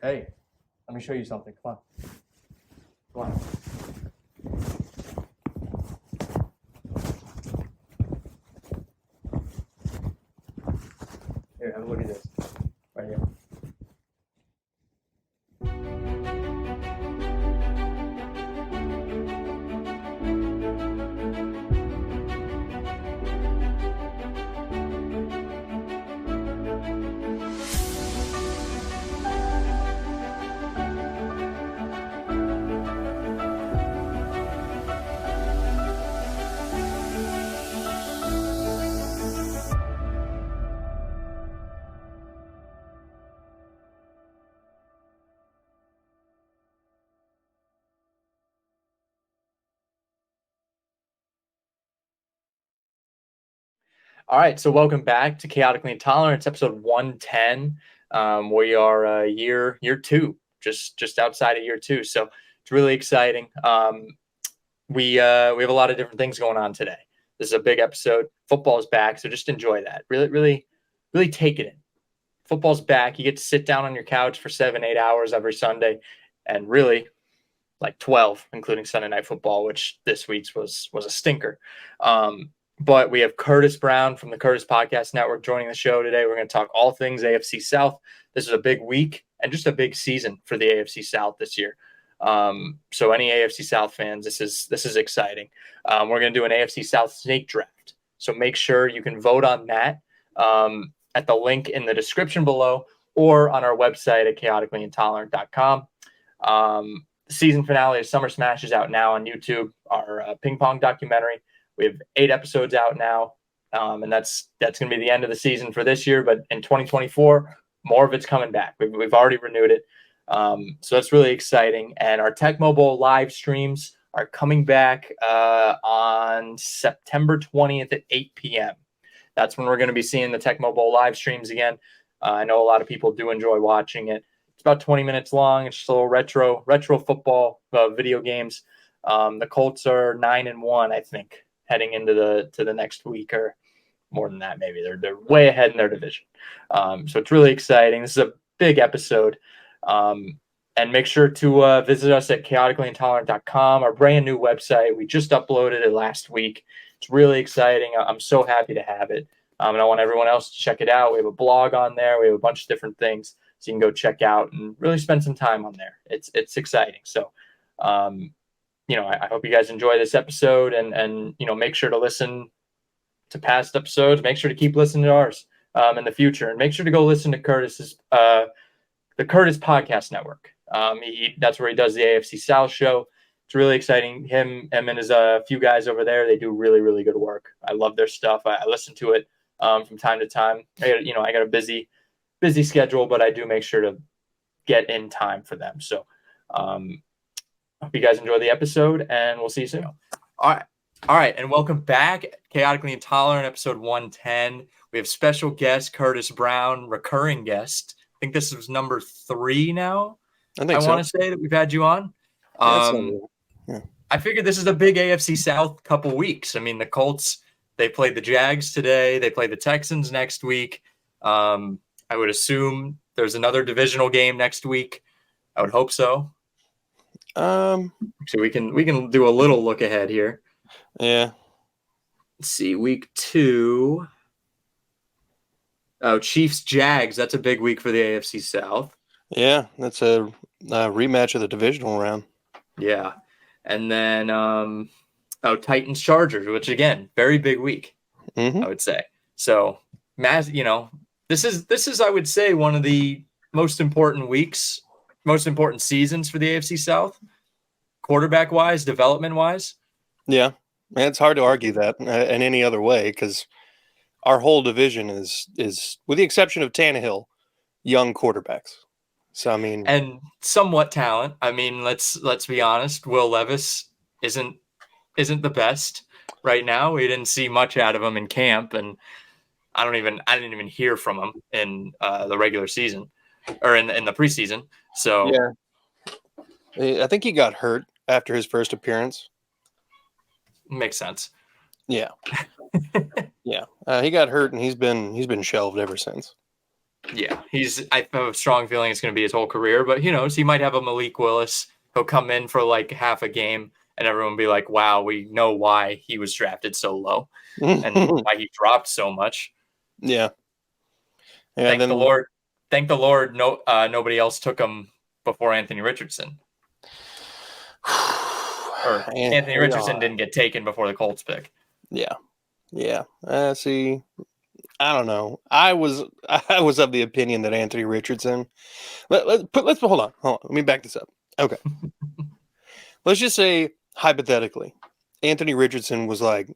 Hey, let me show you something. Come on. Come on. Here, have a look at this. Right here. All right, so welcome back to Chaotically Intolerant. It's episode 110. We are year two, just outside of year two. So it's really exciting. We have a lot of different things going on today. This is a big episode. Football's back, so just enjoy that. Really take it in. Football's back. You get to sit down on your couch for 7-8 hours every Sunday, and really like 12, including Sunday Night Football, which this week's was a stinker. But we have Curtis Brown from the Curtis Podcast Network joining the show today. We're going to talk all things AFC South. This is a big week and just a big season for the AFC South this year. So any AFC South fans, this is exciting. We're going to do an AFC South snake draft. So make sure you can vote on that at the link in the description below or on our website at chaoticallyintolerant.com. The season finale of Summer Smash is out now on YouTube, our ping pong documentary. We have 8 episodes out now, and that's going to be the end of the season for this year. But in 2024, more of it's coming back. We've already renewed it, so that's really exciting. And our Tecmo Bowl live streams are coming back on September 20th at 8 p.m. That's when we're going to be seeing the Tecmo Bowl live streams again. I know a lot of people do enjoy watching it. It's about 20 minutes long. It's just a little retro football video games. The Colts are 9-1, I think, heading into the next week, or more than that, maybe. They're way ahead in their division. So it's really exciting. This is a big episode. And make sure to visit us at chaoticallyintolerant.com, our brand new website. We just uploaded it last week. It's really exciting. I'm so happy to have it. And I want everyone else to check it out. We have a blog on there. We have a bunch of different things, so you can go check out and really spend some time on there. It's exciting. So, I hope you guys enjoy this episode, and make sure to listen to past episodes. Make sure to keep listening to ours in the future, and make sure to go listen to Curtis's the Curtis Podcast Network. That's where he does the AFC South show. It's really exciting. Him and his few guys over there, they do really good work. I love their stuff. I listen to it from time to time. I got a busy schedule, but I do make sure to get in time for them. So hope you guys enjoy the episode, and we'll see you soon. All right, and welcome back. Chaotically Intolerant, episode 110. We have special guest Curtis Brown, recurring guest. I think this is number 3 now. I want to say that we've had you on. Yeah. I figured this is a big AFC South couple weeks. I mean, the Colts, they played the Jags today. They play the Texans next week. I would assume there's another divisional game next week. I would hope so. So we can do a little look ahead here. Yeah. Let's see, week 2. Oh, Chiefs Jags. That's a big week for the AFC South. Yeah, that's a rematch of the divisional round. Yeah, and then Titans Chargers, which again, very big week. Mm-hmm. I would say. So, this is I would say one of the most important weeks, most important seasons for the AFC South, quarterback wise, development wise. Yeah, and it's hard to argue that in any other way, because our whole division is, with the exception of Tannehill, young quarterbacks. So I mean, and somewhat talent. I mean, let's be honest. Will Levis isn't the best right now. We didn't see much out of him in camp, and I didn't even hear from him in the regular season or in the preseason. So yeah, I think he got hurt after his first appearance. Makes sense. Yeah, yeah. He got hurt, and he's been shelved ever since. Yeah, I have a strong feeling it's going to be his whole career, but who knows? He might have a Malik Willis. He'll come in for like half a game, and everyone will be like, "Wow, we know why he was drafted so low and why he dropped so much." Yeah. Yeah. Thank the Then Lord. Thank the Lord. No, nobody else took him before Anthony Richardson, or Anthony Richardson yeah. didn't get taken before the Colts pick. Yeah. Yeah. See, I don't know. I was of the opinion that Anthony Richardson. Let's hold on. Hold on. Let me back this up. Okay. Let's just say hypothetically, Anthony Richardson was like,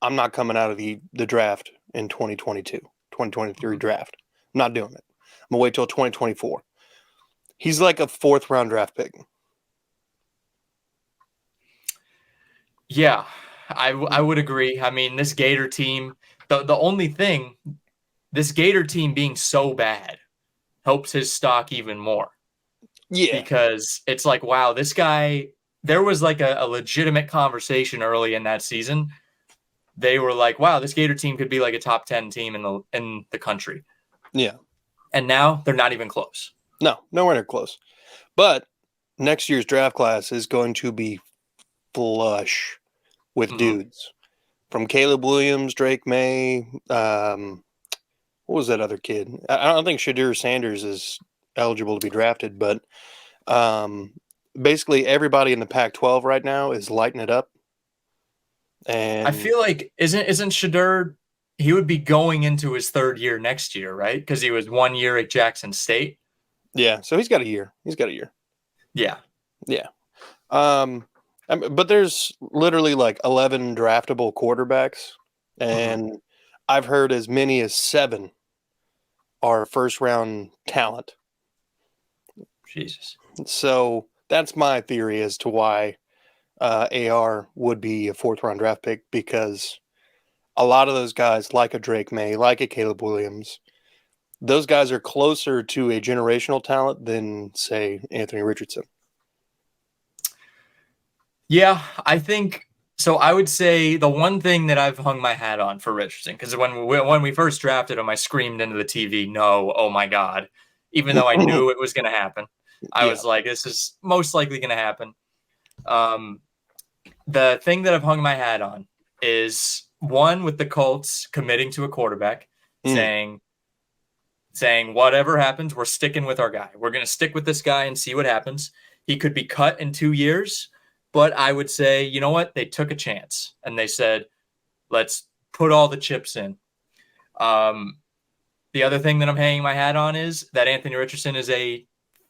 I'm not coming out of the draft in 2022, 2023 draft. I'm not doing it. I'm gonna wait till 2024. He's like a 4th-round draft pick. Yeah, I would agree. I mean, this Gator team, the only thing, this Gator team being so bad helps his stock even more Yeah. because it's like, wow, this guy, there was like a legitimate conversation early in that season. They were like, wow, this Gator team could be like a top 10 team in the country. Yeah. And now they're not even close. No, nowhere near close. But next year's draft class is going to be flush with dudes. From Caleb Williams, Drake May, what was that other kid? I don't think Shadur Sanders is eligible to be drafted, but basically everybody in the Pac-12 right now is lighting it up. I And feel like isn't Shadur, he would be going into his 3rd year next year, right? Because he was 1 year at Jackson State. yeah, so he's got a year. He's got a year. Yeah. Yeah. But there's literally like 11 draftable quarterbacks, and I've heard as many as 7 are 1st-round talent. Jesus. So that's my theory as to why AR would be a 4th-round draft pick, because a lot of those guys, like a Drake May, like a Caleb Williams, those guys are closer to a generational talent than, say, Anthony Richardson. Yeah, I think so. I would say the one thing that I've hung my hat on for Richardson, because when we first drafted him, I screamed into the TV, "No, oh my God!" Even though I knew it was going to happen, I Yeah. was like, "This is most likely going to happen." Um, the thing that I've hung my hat on is one with the Colts committing to a quarterback, Mm. saying whatever happens, we're sticking with our guy. We're going to stick with this guy and see what happens. He could be cut in 2 years, but I would say, you know what? They took a chance and they said, let's put all the chips in. Um, the other thing that I'm hanging my hat on is that Anthony Richardson is a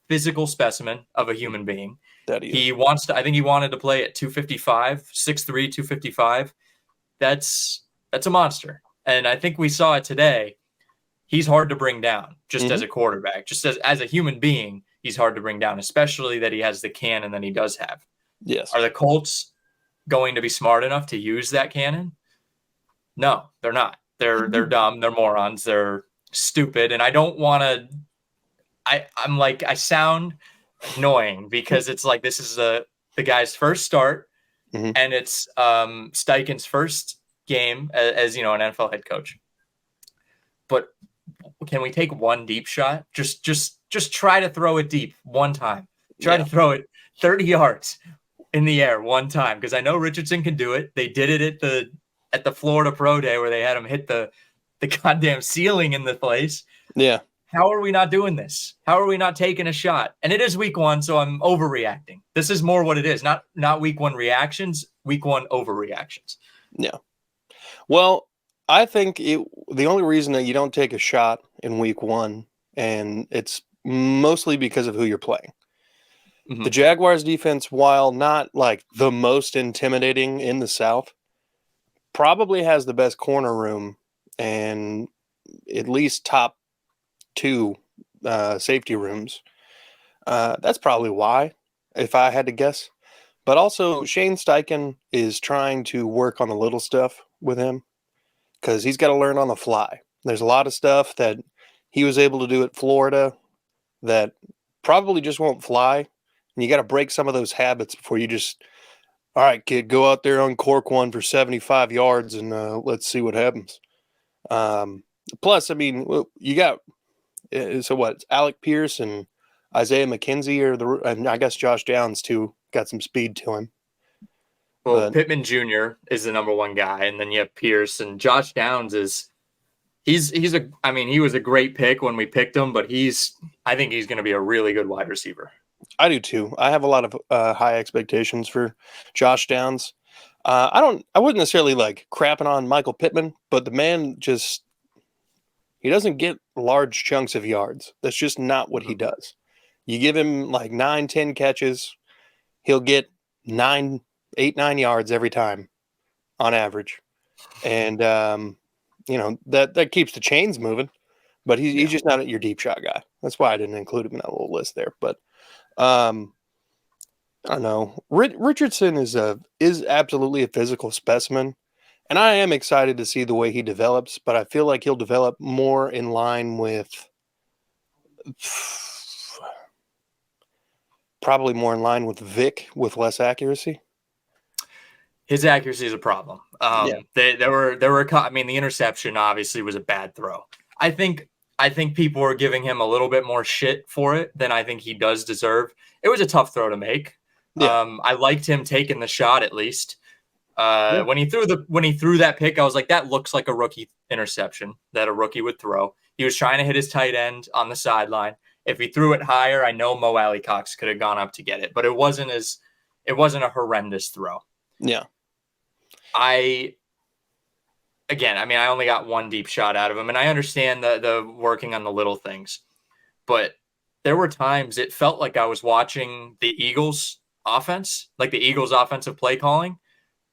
physical specimen of a human being. That is. He wants to, I think he wanted to play at 255, 6'3, 255. That's a monster. And I think we saw it today. He's hard to bring down just as a quarterback, just as a human being. He's hard to bring down, especially that he has the cannon that he does have. Yes. Are the Colts going to be smart enough to use that cannon? No, they're not. They're dumb. They're morons. They're stupid. And I don't want to. I'm like, I sound annoying because it's like this is the guy's first start, and it's Steichen's first game as you know an NFL head coach. But can we take one deep shot? Just try to throw it deep one time. Try to throw it 30 yards in the air one time, because I know Richardson can do it. They did it at the Florida Pro Day where they had him hit the goddamn ceiling in the place. Yeah. How are we not doing this? How are we not taking a shot? And it is week 1, so I'm overreacting. This is more what it is. Not week 1 reactions, week 1 overreactions. Yeah. Well, I think the only reason that you don't take a shot in week 1, and it's mostly because of who you're playing. The Jaguars defense, while not like the most intimidating in the South, probably has the best corner room and at least top 2 safety rooms. That's probably why, if I had to guess. But also, Shane Steichen is trying to work on the little stuff with him, because he's got to learn on the fly. There's a lot of stuff that he was able to do at Florida that probably just won't fly. And you got to break some of those habits before you just, all right, kid, go out there, uncork one for 75 yards and let's see what happens. Plus, I mean, you got, So what? It's Alec Pierce and Isaiah McKenzie, and I guess Josh Downs too got some speed to him. Well, But Pittman Jr. is the number one guy, and then you have Pierce and Josh Downs is he's a I mean he was a great pick when we picked him, but I think he's going to be a really good wide receiver. I do too. I have a lot of high expectations for Josh Downs. I wouldn't necessarily like crapping on Michael Pittman, but the man just he doesn't get large chunks of yards. That's just not what he does. You give him like 9, 10 catches, he'll get 9 yards every time on average. And that keeps the chains moving, but he's just not your deep shot guy. That's why I didn't include him in that little list there. But I don't know. Richardson is absolutely a physical specimen, and I am excited to see the way he develops. But I feel like he'll develop more in line with, probably more in line with Vic with less accuracy. His accuracy is a problem. There were. I mean, the interception obviously was a bad throw. I think people were giving him a little bit more shit for it than I think he does deserve. It was a tough throw to make. Yeah. I liked him taking the shot at least. Yeah. When he threw that pick, I was like, that looks like a rookie interception that a rookie would throw. He was trying to hit his tight end on the sideline. If he threw it higher, I know Mo Alley Cox could have gone up to get it, but it wasn't a horrendous throw. Yeah. I only got one deep shot out of him, and I understand the working on the little things, but there were times it felt like I was watching the Eagles offense, like the Eagles offensive play calling,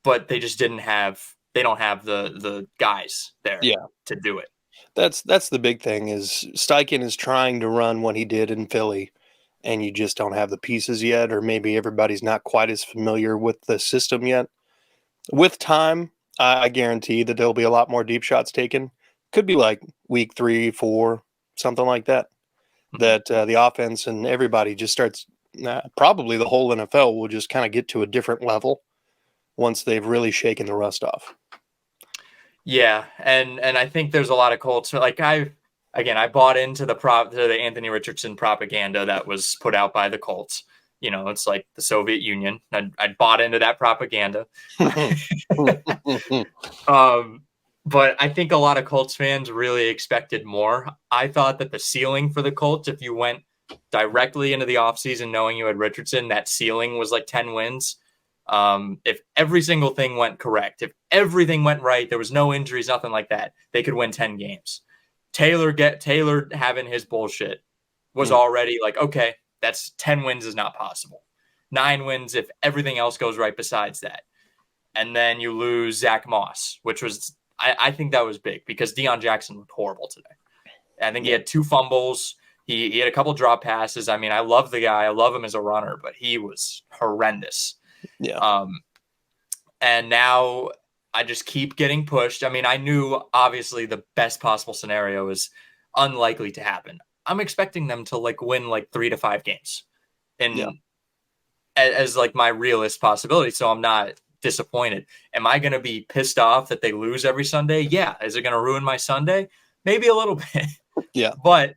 but they just don't have the guys there to do it. That's the big thing is Steichen is trying to run what he did in Philly, and you just don't have the pieces yet, or maybe everybody's not quite as familiar with the system yet. With time, I guarantee that there'll be a lot more deep shots taken. Could be like week 3, 4, something like that. That the offense and everybody just starts. Probably the whole NFL will just kind of get to a different level once they've really shaken the rust off. Yeah, and I think there's a lot of Colts. Like I bought into the Anthony Richardson propaganda that was put out by the Colts. You know, it's like the Soviet Union. I bought into that propaganda. But I think a lot of Colts fans really expected more. I thought that the ceiling for the Colts, if you went directly into the offseason knowing you had Richardson, that ceiling was like 10 wins. If every single thing went correct, if everything went right, there was no injuries, nothing like that, they could win 10 games. Taylor having his bullshit was already like, okay, that's 10 wins is not possible. 9 wins if everything else goes right besides that. And then you lose Zach Moss, which was, I think that was big because Deion Jackson looked horrible today. I think he had 2 fumbles. He had a couple drop passes. I mean, I love the guy. I love him as a runner, but he was horrendous. Yeah. And now I just keep getting pushed. I mean, I knew obviously the best possible scenario is unlikely to happen. I'm expecting them to like win like 3 to 5 games as like my realist possibility. So I'm not disappointed. Am I going to be pissed off that they lose every Sunday? Yeah. Is it going to ruin my Sunday? Maybe a little bit. Yeah. But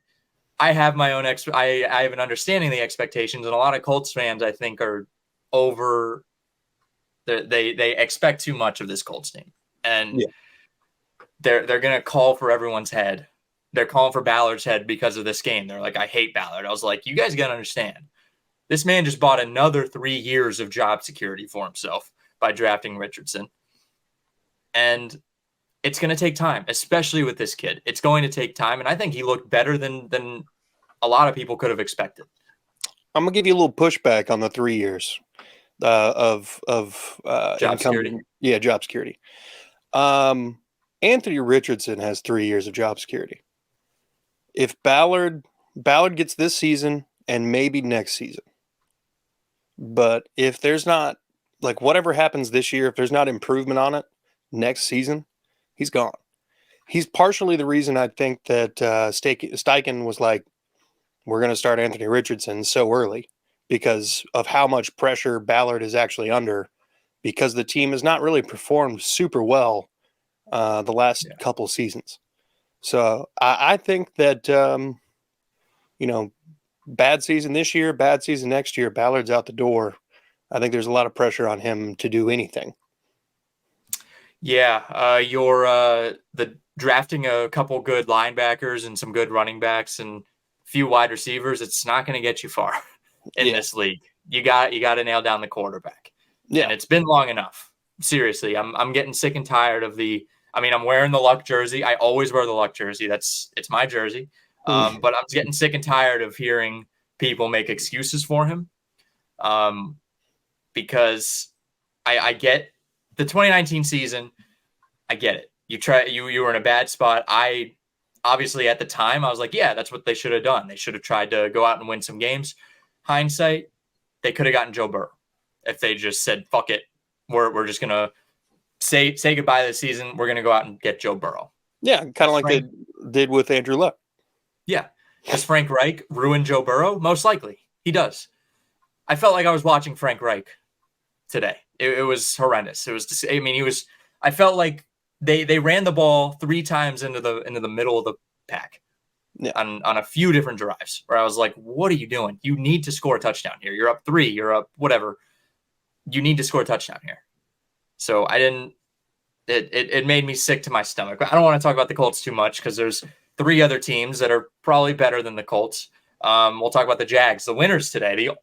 I have my own I have an understanding of the expectations, and a lot of Colts fans I think are over. They expect too much of this Colts team, and they're going to call for everyone's head. They're calling for Ballard's head because of this game. They're like, I hate Ballard. I was like, you guys got to understand. This man just bought another 3 years of job security for himself by drafting Richardson. And it's going to take time, especially with this kid. It's going to take time. And I think he looked better than a lot of people could have expected. I'm going to give you a little pushback on the 3 years of job security. Yeah, job security. Anthony Richardson has 3 years of job security. If Ballard gets this season and maybe next season, but if there's not, like, whatever happens this year, if there's not improvement on it next season, he's gone. He's partially the reason I think that Steichen was like, we're going to start Anthony Richardson so early because of how much pressure Ballard is actually under, because the team has not really performed super well the last couple seasons. So I think that bad season this year, bad season next year, Ballard's out the door. I think there's a lot of pressure on him to do anything. Yeah, you're the drafting a couple good linebackers and some good running backs and a few wide receivers. It's not going to get you far in this league. You got to nail down the quarterback, and it's been long enough. Seriously, I'm getting sick and tired of the. I mean, I'm wearing the Luck jersey. I always wear the Luck jersey. It's my jersey. But I'm getting sick and tired of hearing people make excuses for him, because I get the 2019 season. I get it. You were in a bad spot. I obviously at the time I was like, yeah, that's what they should have done. They should have tried to go out and win some games. Hindsight, they could have gotten Joe Burrow if they just said, fuck it. We're just gonna say goodbye to the season. We're gonna go out and get Joe Burrow. Yeah, kind of like they did with Andrew Luck. Yeah. Does Frank Reich ruin Joe Burrow? Most likely. He does. I felt like I was watching Frank Reich today. It was horrendous. It was just, I mean, I felt like they ran the ball 3 times into the middle of the pack on a few different drives where I was like, what are you doing? You need to score a touchdown here. You're up 3, you're up whatever. You need to score a touchdown here. So I didn't, it made me sick to my stomach. I don't want to talk about the Colts too much because there's 3 other teams that are probably better than the Colts. We'll talk about the Jags, the winners today, the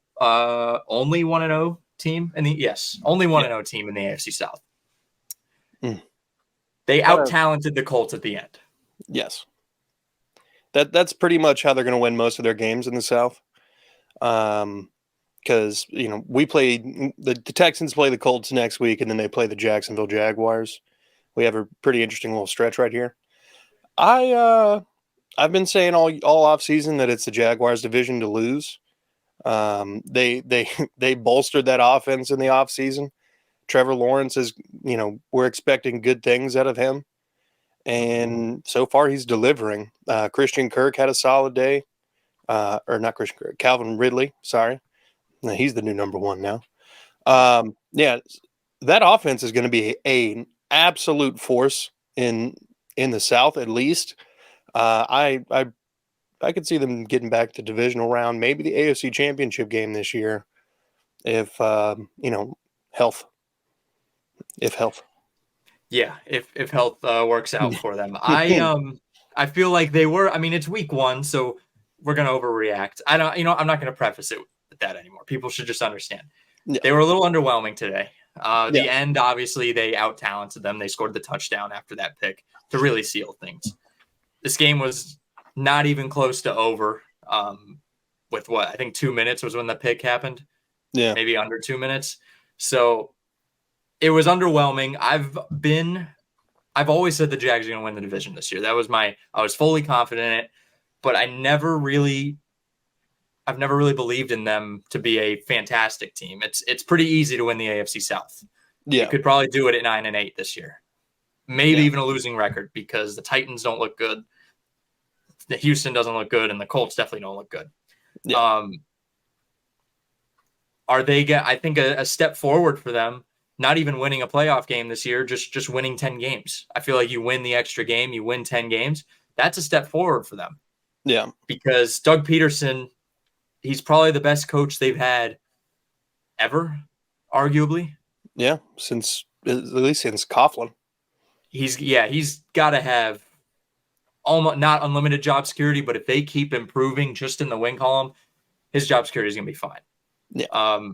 only 1-0 team only 1-0 team in the AFC South. They out-talented the Colts at the end. Yes. That's pretty much how they're going to win most of their games in the South. Because, we play the Texans play the Colts next week, and then they play the Jacksonville Jaguars. We have a pretty interesting little stretch right here. I've been saying all off season that it's the Jaguars division to lose. They bolstered that offense in the off season. Trevor Lawrence is, we're expecting good things out of him. And so far he's delivering. Christian Kirk had a solid day. Or not Christian Kirk, Calvin Ridley. Sorry. He's the new number 1 now. Yeah, that offense is going to be an absolute force in the South, at least. I could see them getting back to divisional round, maybe the AFC Championship game this year, if health. If health. Yeah, if health works out for them. I feel like they were. I mean, it's week 1, so we're gonna overreact. I'm not gonna preface it with that anymore. People should just understand. Yeah. They were a little underwhelming today. The end, obviously, they out-talented them. They scored the touchdown after that pick to really seal things. This game was not even close to over. With what I think 2 minutes was when the pick happened. Yeah, maybe under 2 minutes. So it was underwhelming. I've always said the Jags are going to win the division this year. I was fully confident in it, but I've never really believed in them to be a fantastic team. It's pretty easy to win the AFC South. Yeah. You could probably do it at 9-8 this year. Maybe even a losing record because the Titans don't look good. The Houston doesn't look good, and the Colts definitely don't look good. Yeah. I think a step forward for them, not even winning a playoff game this year, just winning 10 games. I feel like you win the extra game, you win 10 games. That's a step forward for them. Yeah. Because Doug Peterson, he's probably the best coach they've had ever, arguably. Yeah, at least since Coughlin. He's got to have almost not unlimited job security, but if they keep improving just in the win column, his job security is going to be fine. Yeah.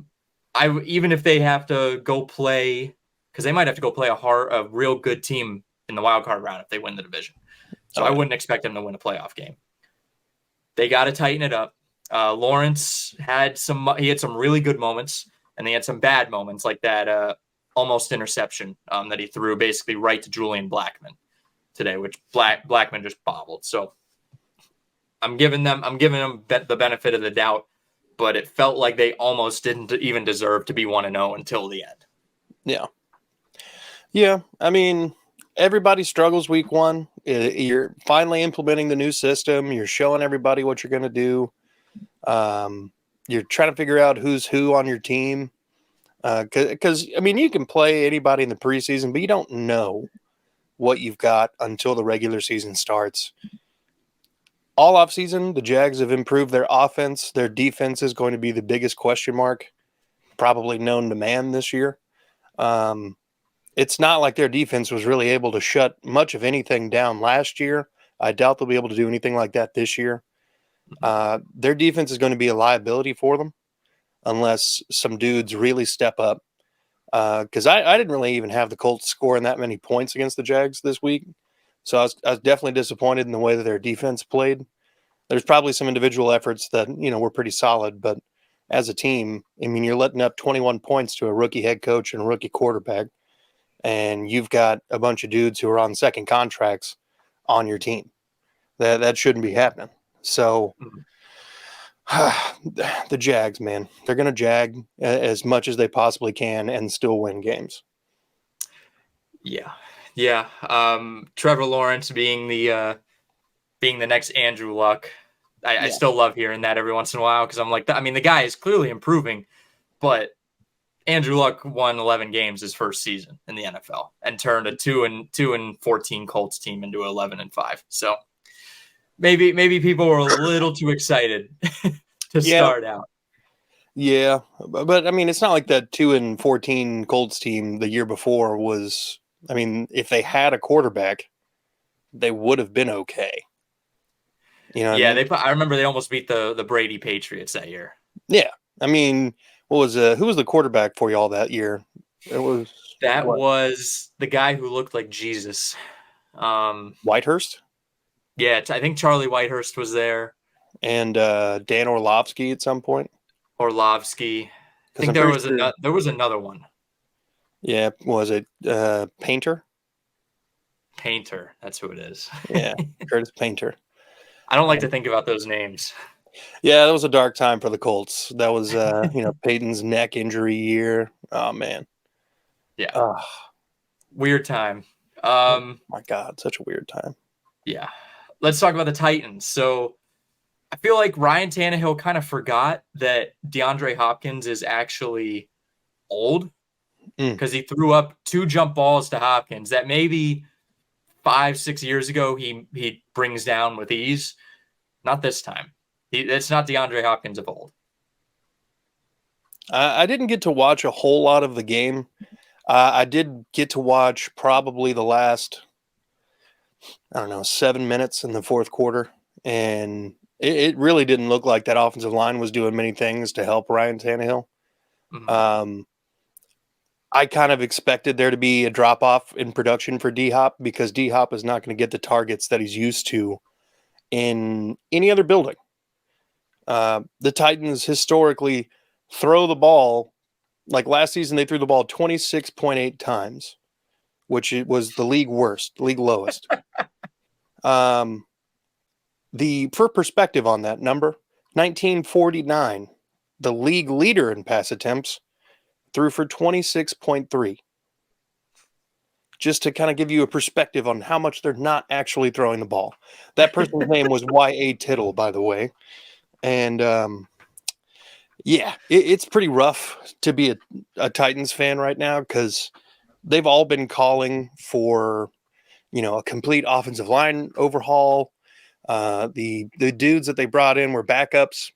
Even if they have to go play, because they might have to go play a real good team in the wild card round if they win the division. So I wouldn't expect them to win a playoff game. They got to tighten it up. Lawrence had some really good moments, and they had some bad moments like that almost interception that he threw basically right to Julian Blackmon today, which Blackmon just bobbled. So I'm giving them the benefit of the doubt, but it felt like they almost didn't even deserve to be 1-0 until the end. Yeah. Yeah. I mean, everybody struggles week 1. You're finally implementing the new system. You're showing everybody what you're going to do. You're trying to figure out who's who on your team. Because, I mean, you can play anybody in the preseason, but you don't know what you've got until the regular season starts. all offseason, the Jags have improved their offense. Their defense is going to be the biggest question mark probably known to man this year. It's not like their defense was really able to shut much of anything down last year. I doubt they'll be able to do anything like that this year. Their defense is going to be a liability for them unless some dudes really step up. Because I didn't really even have the Colts scoring that many points against the Jags this week. So I was definitely disappointed in the way that their defense played. There's probably some individual efforts that, were pretty solid, but as a team, I mean, you're letting up 21 points to a rookie head coach and a rookie quarterback, and you've got a bunch of dudes who are on second contracts on your team. That shouldn't be happening. So the Jags, man, they're going to jag as much as they possibly can and still win games. Yeah. Trevor Lawrence being the next Andrew Luck. I still love hearing that every once in a while because I'm like, I mean, the guy is clearly improving, but Andrew Luck won 11 games his first season in the NFL and turned a 2-14 Colts team into 11-5. So maybe people were a little too excited to start out. Yeah, but I mean, it's not like that 2-14 Colts team the year before was. I mean, if they had a quarterback, they would have been okay. I mean? I remember they almost beat the Brady Patriots that year. Yeah, I mean, who was the quarterback for y'all that year? It was was the guy who looked like Jesus. Whitehurst. Yeah, I think Charlie Whitehurst was there, and Dan Orlovsky at some point. Orlovsky. I think there was another one. Yeah, was it Painter? Painter, that's who it is. Yeah, Curtis Painter. I don't like to think about those names. Yeah, that was a dark time for the Colts. That was, Peyton's neck injury year. Oh, man. Yeah. Weird time. Oh, my God, such a weird time. Yeah. Let's talk about the Titans. So I feel like Ryan Tannehill kind of forgot that DeAndre Hopkins is actually old because he threw up 2 jump balls to Hopkins that maybe 5-6 years ago he brings down with ease. Not this time. It's not DeAndre Hopkins of old. I didn't get to watch a whole lot of the game. I did get to watch probably the last, 7 minutes in the fourth quarter. And it really didn't look like that offensive line was doing many things to help Ryan Tannehill. Mm-hmm. I kind of expected there to be a drop-off in production for D-Hop because D-Hop is not going to get the targets that he's used to in any other building. The Titans historically throw the ball, like last season they threw the ball 26.8 times, which was the league lowest. For perspective on that number, 1949, the league leader in pass attempts, threw for 26.3. Just to kind of give you a perspective on how much they're not actually throwing the ball. That person's name was Y.A. Tittle, by the way. And it's pretty rough to be a Titans fan right now because they've all been calling for, a complete offensive line overhaul. The dudes that they brought in were backups,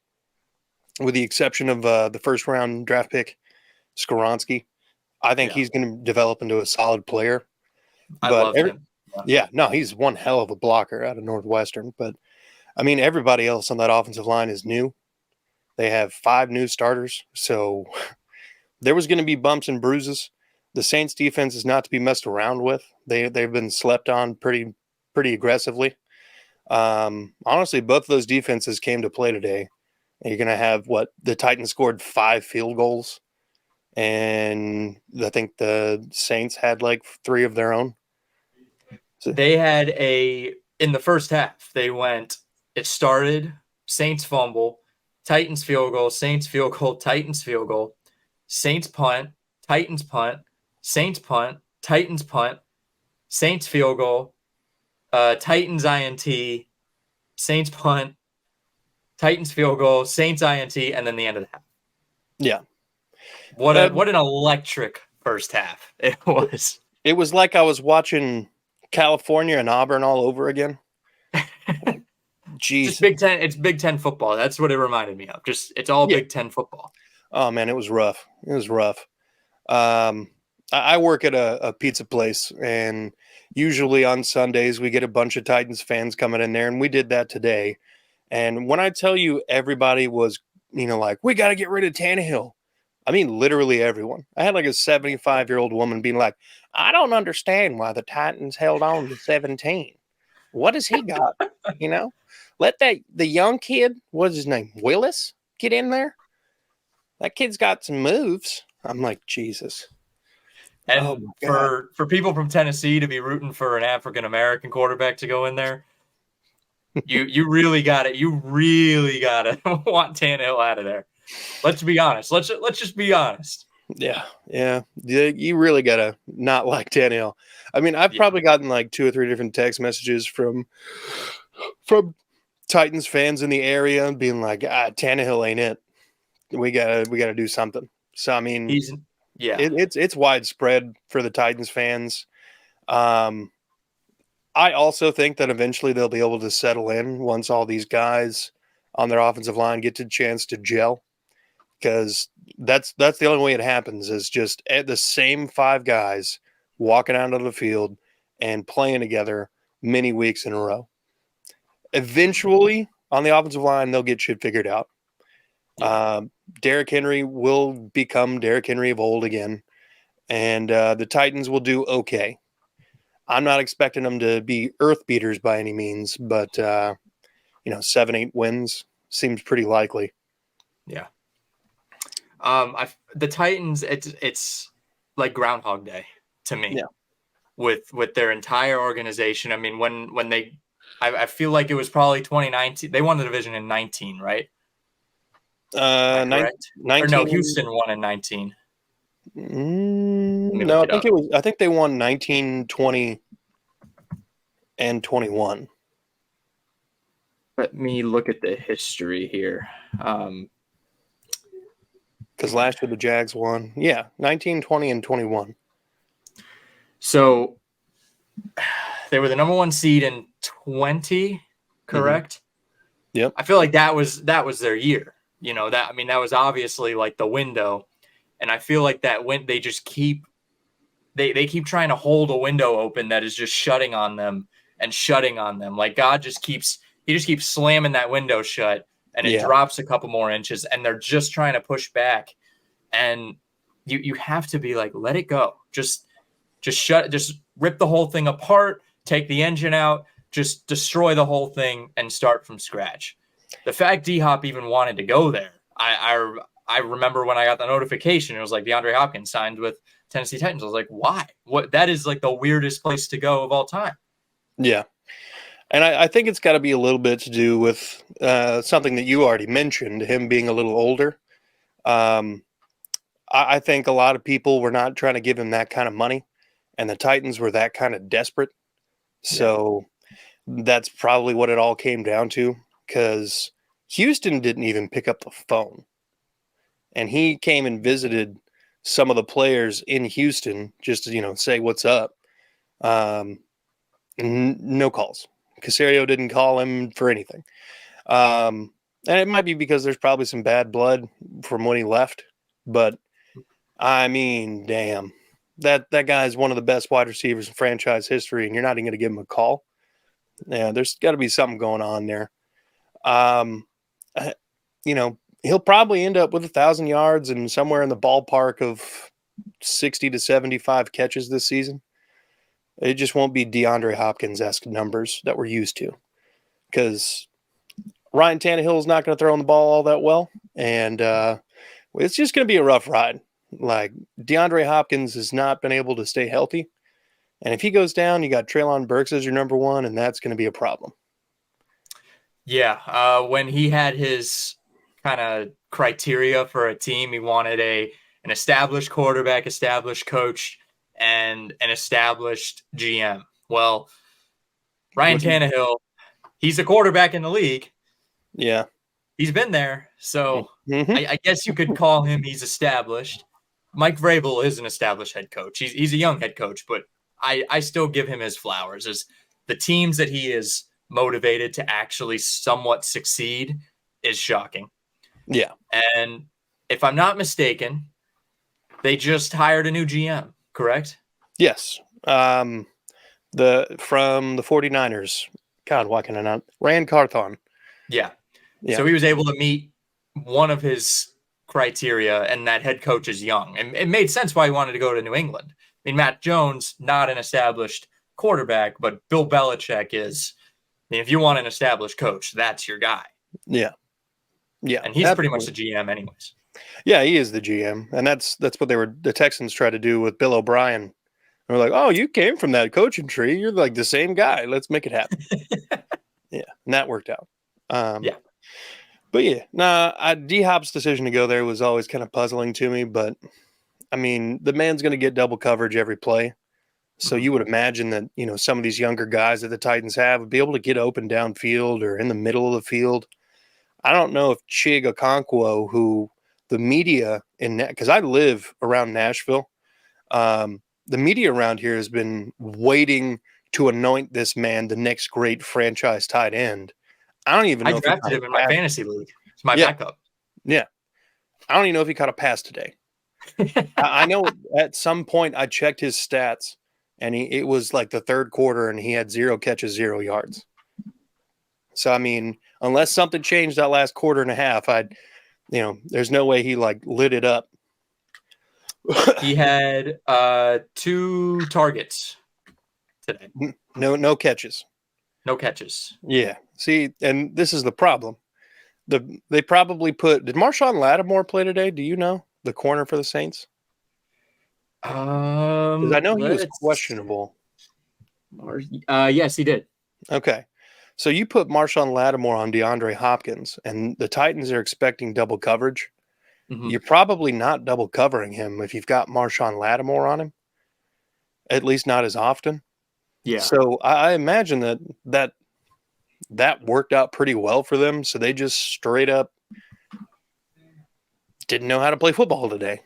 with the exception of the first round draft pick, Skoronski. I think he's going to develop into a solid player. I love him. He's one hell of a blocker out of Northwestern. But, I mean, everybody else on that offensive line is new. They have 5 new starters. So there was going to be bumps and bruises. The Saints defense is not to be messed around with. They've been slept on pretty aggressively. Honestly, both of those defenses came to play today. You're going to have the Titans scored 5 field goals. And I think the Saints had like 3 of their own. So they had in the first half, it started Saints fumble, Titans field goal, Saints field goal, Titans field goal, Saints punt, Titans punt, Saints punt, Titans punt, Saints field goal, Titans INT, Saints punt, Titans field goal, Saints INT, and then the end of the half. Yeah. What an electric first half it was. It was like I was watching California and Auburn all over again. Just Jesus. Big Ten. It's Big Ten football. That's what it reminded me of. It's all Yeah. Big Ten football. Oh man, it was rough. It was rough. I work at a pizza place, and usually on Sundays we get a bunch of Titans fans coming in there, and we did that today. And when I tell you everybody was, like, we got to get rid of Tannehill. I mean, literally everyone. I had like a 75-year-old woman being like, I don't understand why the Titans held on to 17. What has he got? Let the young kid, what's his name, Willis, get in there. That kid's got some moves. I'm like, Jesus. Oh And my God. for people from Tennessee to be rooting for an African American quarterback to go in there, you really got it. You really got to want Tannehill out of there. Let's be honest. Let's just be honest. Yeah. You really gotta not like Tannehill. I mean, I've probably gotten like 2 or 3 different text messages from Titans fans in the area being like, Tannehill ain't it. We gotta do something. So I mean, it's widespread for the Titans fans. I also think that eventually they'll be able to settle in once all these guys on their offensive line get a chance to gel, because that's the only way it happens is just the same 5 guys walking out of the field and playing together many weeks in a row. Eventually, on the offensive line, they'll get shit figured out. Derrick Henry will become Derrick Henry of old again, and the Titans will do okay. I'm not expecting them to be earth beaters by any means, but 7-8 wins seems pretty likely. Yeah. The Titans, it's like Groundhog Day to me. Yeah. With their entire organization. I mean, when they, I feel like it was probably 2019. They won the division in 19, right? Correct? 19. Or no, Houston won in 19. No, I think they won 19, 20, and 21. Let me look at the history here. Because last year the Jags won. Yeah, 19, 20, and 21. So they were the number 1 seed in 20, correct? Mm-hmm. Yep. I feel like that was their year. That was obviously like the window. And I feel like they just keep keep trying to hold a window open that is just shutting on them. Like God just keeps slamming that window shut, and it drops a couple more inches, and they're just trying to push back. And you have to be like, let it go. Just rip the whole thing apart, take the engine out, just destroy the whole thing and start from scratch. The fact D-Hop even wanted to go there, I remember when I got the notification, it was like DeAndre Hopkins signed with Tennessee Titans. I was like, why? What? That is like the weirdest place to go of all time. Yeah. And I think it's got to be a little bit to do with something that you already mentioned, him being a little older. I think a lot of people were not trying to give him that kind of money, and the Titans were that kind of desperate. So that's probably what it all came down to, because Houston didn't even pick up the phone. And he came and visited some of the players in Houston just to, say what's up. No calls. Caserio didn't call him for anything. And it might be because there's probably some bad blood from when he left. But, I mean, damn. That guy is one of the best wide receivers in franchise history, and you're not even going to give him a call. Yeah, there's got to be something going on there. He'll probably end up with 1,000 yards and somewhere in the ballpark of 60 to 75 catches this season. It just won't be DeAndre Hopkins-esque numbers that we're used to, because Ryan Tannehill is not going to throw the ball all that well, and it's just going to be a rough ride. Like, DeAndre Hopkins has not been able to stay healthy, and if he goes down, you got Treylon Burks as your number 1, and that's going to be a problem. Yeah, when he had his kind of criteria for a team, he wanted an established quarterback, established coach, and an established GM. Well, Ryan Tannehill, he's a quarterback in the league. Yeah. He's been there. So I guess you could call him he's established. Mike Vrabel is an established head coach. He's a young head coach, but I still give him his flowers. As the teams that he has motivated to actually somewhat succeed is shocking. Yeah. And if I'm not mistaken, they just hired a new GM, correct? Yes. From the 49ers. God, why can I not? Rand Carthon. Yeah. Yeah. So he was able to meet one of his criteria, and that head coach is young. And it made sense why he wanted to go to New England. I mean, Matt Jones, not an established quarterback, but Bill Belichick is. I mean, if you want an established coach, that's your guy. Yeah. Yeah. And he's pretty much the absolutely. GM anyways. Yeah, he is the GM. And that's what the Texans tried to do with Bill O'Brien. We're like, oh, you came from that coaching tree. You're like the same guy. Let's make it happen. Yeah. And that worked out. Yeah. But yeah, D-Hop's decision to go there was always kind of puzzling to me. But I mean, the man's going to get double coverage every play. So you would imagine that, some of these younger guys that the Titans have would be able to get open downfield or in the middle of the field. I don't know if Chig Okonkwo, who the media because I live around Nashville, the media around here has been waiting to anoint this man the next great franchise tight end. I don't even know I drafted him in my fantasy league. It's my backup. Yeah. I don't even know if he caught a pass today. I know at some point I checked his stats and it was like the third quarter and he had 0 catches, 0 yards. So, I mean, unless something changed that last quarter and a half, there's no way he lit it up. He had 2 targets today. No catches. No catches. Yeah. See, and this is the problem. They probably did Marshawn Lattimore play today? Do you know? The corner for the Saints? Because I know he was questionable. Yes, he did. Okay. So you put Marshawn Lattimore on DeAndre Hopkins, and the Titans are expecting double coverage. Mm-hmm. You're probably not double covering him if you've got Marshawn Lattimore on him, at least not as often. Yeah. So I imagine that worked out pretty well for them. So they just straight up didn't know how to play football today.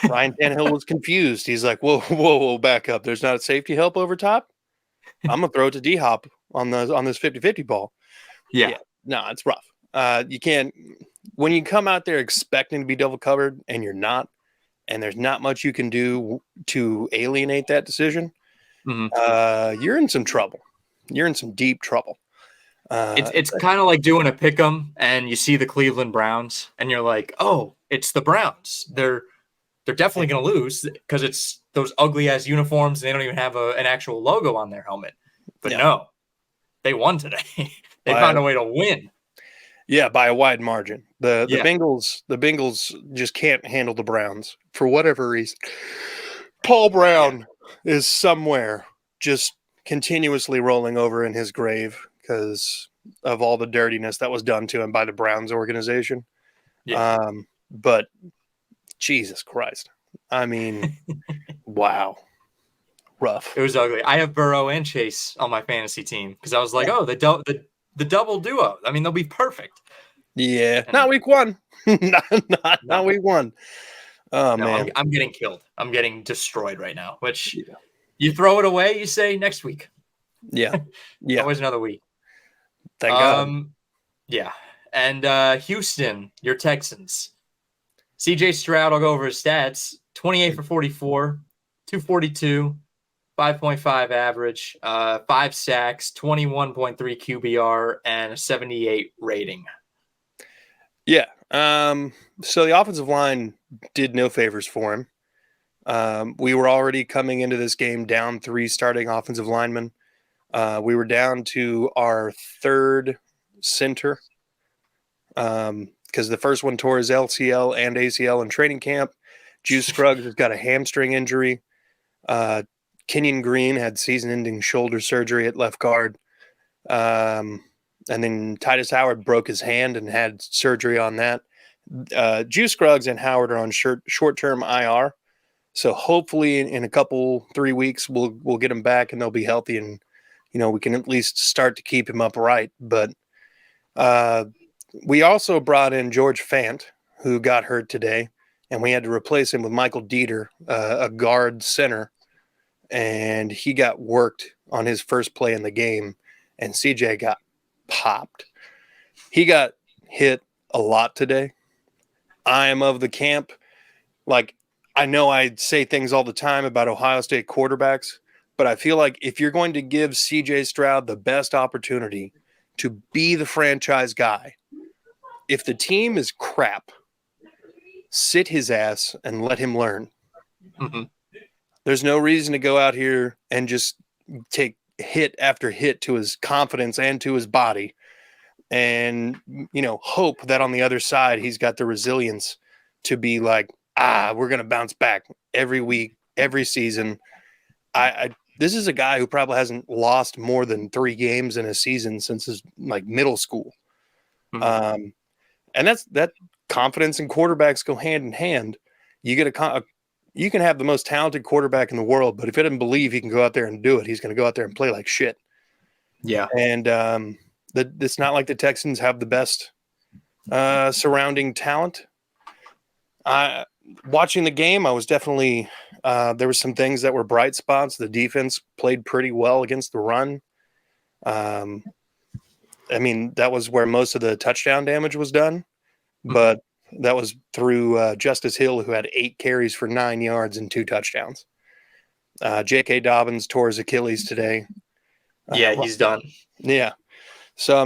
Ryan Tannehill was confused. He's like, whoa, back up. There's not a safety help over top. I'm going to throw it to D-Hop on this 50-50 ball. Yeah. No, it's rough. You can't, when you come out there expecting to be double covered and you're not, and there's not much you can do to alienate that decision, you're in some trouble. You're in some deep trouble. It's kind of like doing a pick'em and you see the Cleveland Browns and you're like, oh, it's the Browns. They're definitely going to lose because it's those ugly ass uniforms. And they don't even have an actual logo on their helmet. But no, they won today. They found a way to win. Yeah, by a wide margin. The Bengals just can't handle the Browns for whatever reason. Paul Brown is somewhere just continuously rolling over in his grave because of all the dirtiness that was done to him by the Browns organization. Yeah. But Jesus Christ. I mean, wow. Rough. It was ugly. I have Burrow and Chase on my fantasy team because I was like, oh, the double duo. I mean, they'll be perfect. Yeah. And not week 1. not week 1. Oh, no, man. I'm getting killed. I'm getting destroyed right now, which you throw it away, you say next week. Yeah. Yeah. Always another week. Thank God. Yeah. And Houston, your Texans. CJ Stroud, I'll go over his stats. 28 for 44, 242, 5.5 average, 5 sacks, 21.3 QBR, and a 78 rating. Yeah. So the offensive line did no favors for him. We were already coming into this game down 3 starting offensive linemen. We were down to our 3rd center because the first one tore his LCL and ACL in training camp. Juice Scruggs has got a hamstring injury. Kenyon Green had season-ending shoulder surgery at left guard. And then Titus Howard broke his hand and had surgery on that. Juice Scruggs and Howard are on short-term IR. So hopefully in a couple 3 weeks, we'll get them back and they'll be healthy and, we can at least start to keep him upright. But we also brought in George Fant, who got hurt today, and we had to replace him with Michael Dieter, a guard center. And he got worked on his first play in the game, and CJ got popped. He got hit a lot today. I am of the camp. Like, I know I say things all the time about Ohio State quarterbacks, but I feel like if you're going to give CJ Stroud the best opportunity to be the franchise guy, if the team is crap, sit his ass and let him learn. Mm-hmm. There's no reason to go out here and just take hit after hit to his confidence and to his body and, hope that on the other side he's got the resilience to be like, we're going to bounce back every week, every season. This is a guy who probably hasn't lost more than 3 games in a season since his middle school. Mm-hmm. And that confidence and quarterbacks go hand in hand. You can have the most talented quarterback in the world, but if he doesn't believe he can go out there and do it, he's going to go out there and play like shit. Yeah. And it's not like the Texans have the best surrounding talent. Watching the game, I was definitely there were some things that were bright spots. The defense played pretty well against the run. That was where most of the touchdown damage was done, but that was through Justice Hill, who had 8 carries for 9 yards and 2 touchdowns. J.K. Dobbins tore his Achilles today. Yeah, he's done. Yeah. So,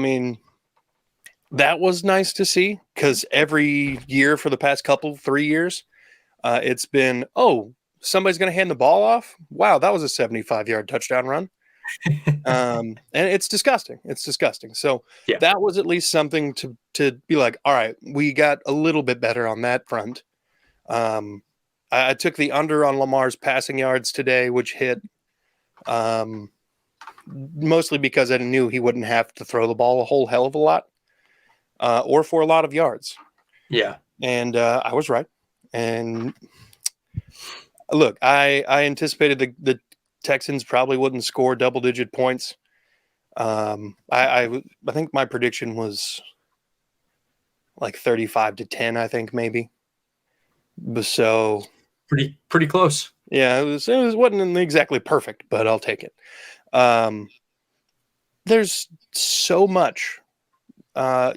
that was nice to see, because every year for the past 3 years, it's been, somebody's going to hand the ball off. Wow, that was a 75-yard touchdown run. And it's disgusting. It's disgusting. So yeah. That was at least something to be like, all right, we got a little bit better on that front. I took the under on Lamar's passing yards today, which hit mostly because I knew he wouldn't have to throw the ball a whole hell of a lot or for a lot of yards. Yeah. And I was right. And look, I anticipated the Texans probably wouldn't score double-digit points. I think my prediction was like 35-10, I think, maybe. So pretty close. Yeah, it wasn't exactly perfect, but I'll take it. There's so much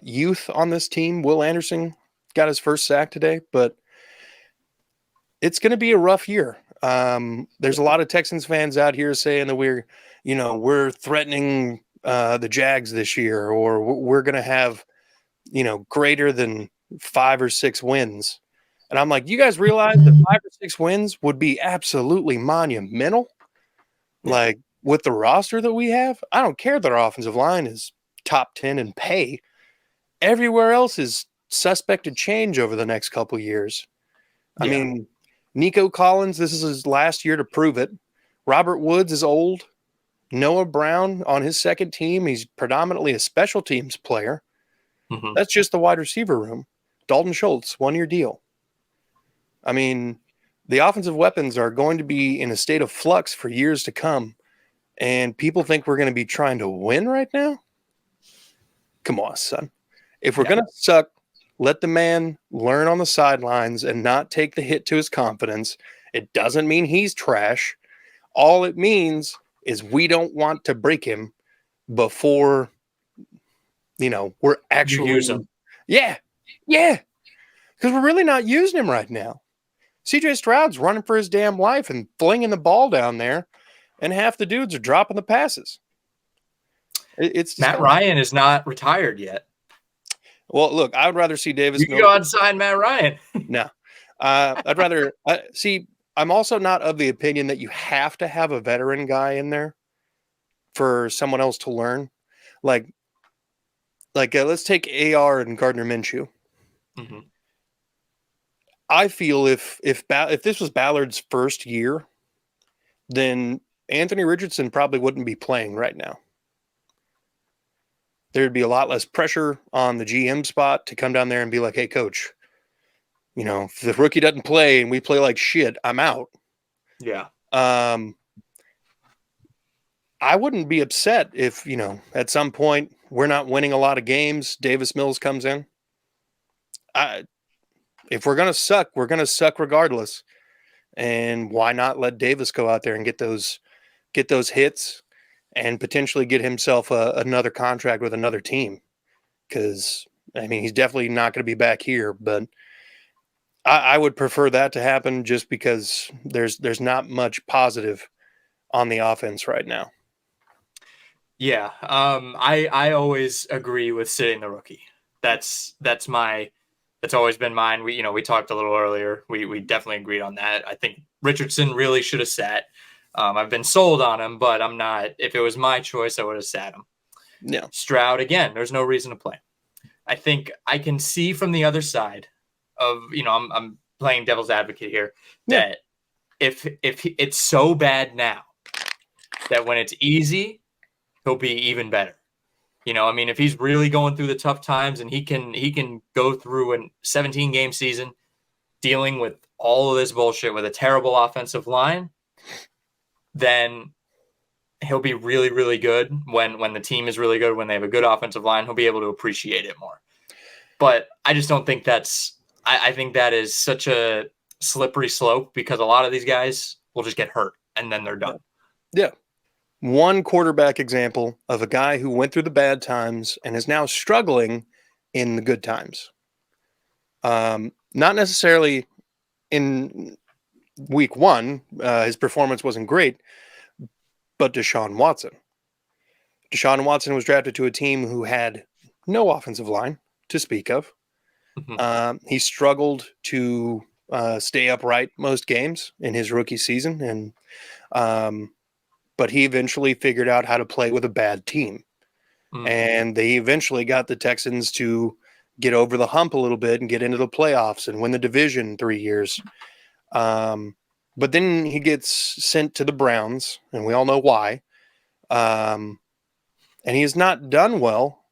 youth on this team. Will Anderson got his first sack today, but it's going to be a rough year. There's a lot of Texans fans out here saying that we're threatening the Jags this year, or we're going to have, greater than 5 or 6 wins. And I'm like, you guys realize that 5 or 6 wins would be absolutely monumental? Like, with the roster that we have, I don't care that our offensive line is top 10 in pay. Everywhere else is suspect to change over the next couple years. I mean, Nico Collins, this is his last year to prove it. Robert Woods is old. Noah Brown on his second team, he's predominantly a special teams player. Mm-hmm. That's just the wide receiver room. Dalton Schultz, 1-year deal. I mean, the offensive weapons are going to be in a state of flux for years to come. And people think we're going to be trying to win right now? Come on, son. If we're going to suck, let the man learn on the sidelines and not take the hit to his confidence. It doesn't mean he's trash. All it means is we don't want to break him before, we're actually... You use him. Yeah. Because we're really not using him right now. CJ Stroud's running for his damn life and flinging the ball down there, and half the dudes are dropping the passes. It's Matt Ryan is not retired yet. Well, look, I would rather see Davis. You can go out and sign Matt Ryan. No. I'd rather see. I'm also not of the opinion that you have to have a veteran guy in there for someone else to learn. Like let's take AR and Gardner Minshew. Mm-hmm. I feel if this was Ballard's first year, then Anthony Richardson probably wouldn't be playing right now. There'd be a lot less pressure on the GM spot to come down there and be like, hey, coach, if the rookie doesn't play and we play like shit, I'm out. Yeah. I wouldn't be upset if, at some point we're not winning a lot of games, Davis Mills comes in. If we're going to suck regardless. And why not let Davis go out there and get those hits and potentially get himself another contract with another team. Because, I mean, he's definitely not going to be back here, but I would prefer that to happen just because there's not much positive on the offense right now. Yeah, I always agree with sitting the rookie. That's always been mine. We talked a little earlier. We definitely agreed on that. I think Richardson really should have sat. I've been sold on him, but I'm not. If it was my choice, I would have sat him. Yeah. Stroud again. There's no reason to play. I think I can see from the other side of I'm playing devil's advocate here Yeah. that if it's so bad now that when it's easy, he'll be even better. I mean, if he's really going through the tough times and he can go through a 17 game season dealing with all of this bullshit with a terrible offensive line, then he'll be really, really good when the team is really good, when they have a good offensive line, he'll be able to appreciate it more. But I just don't think I think that is such a slippery slope because a lot of these guys will just get hurt and then they're done. Yeah. One quarterback example of a guy who went through the bad times and is now struggling in the good times. Not necessarily in week one, his performance wasn't great, but Deshaun Watson. Deshaun Watson was drafted to a team who had no offensive line to speak of. Mm-hmm. He struggled to stay upright most games in his rookie season, and but he eventually figured out how to play with a bad team. Mm-hmm. And they eventually got the Texans to get over the hump a little bit and get into the playoffs and win the division 3 years. But then he gets sent to the Browns, and we all know why. And he has not done well.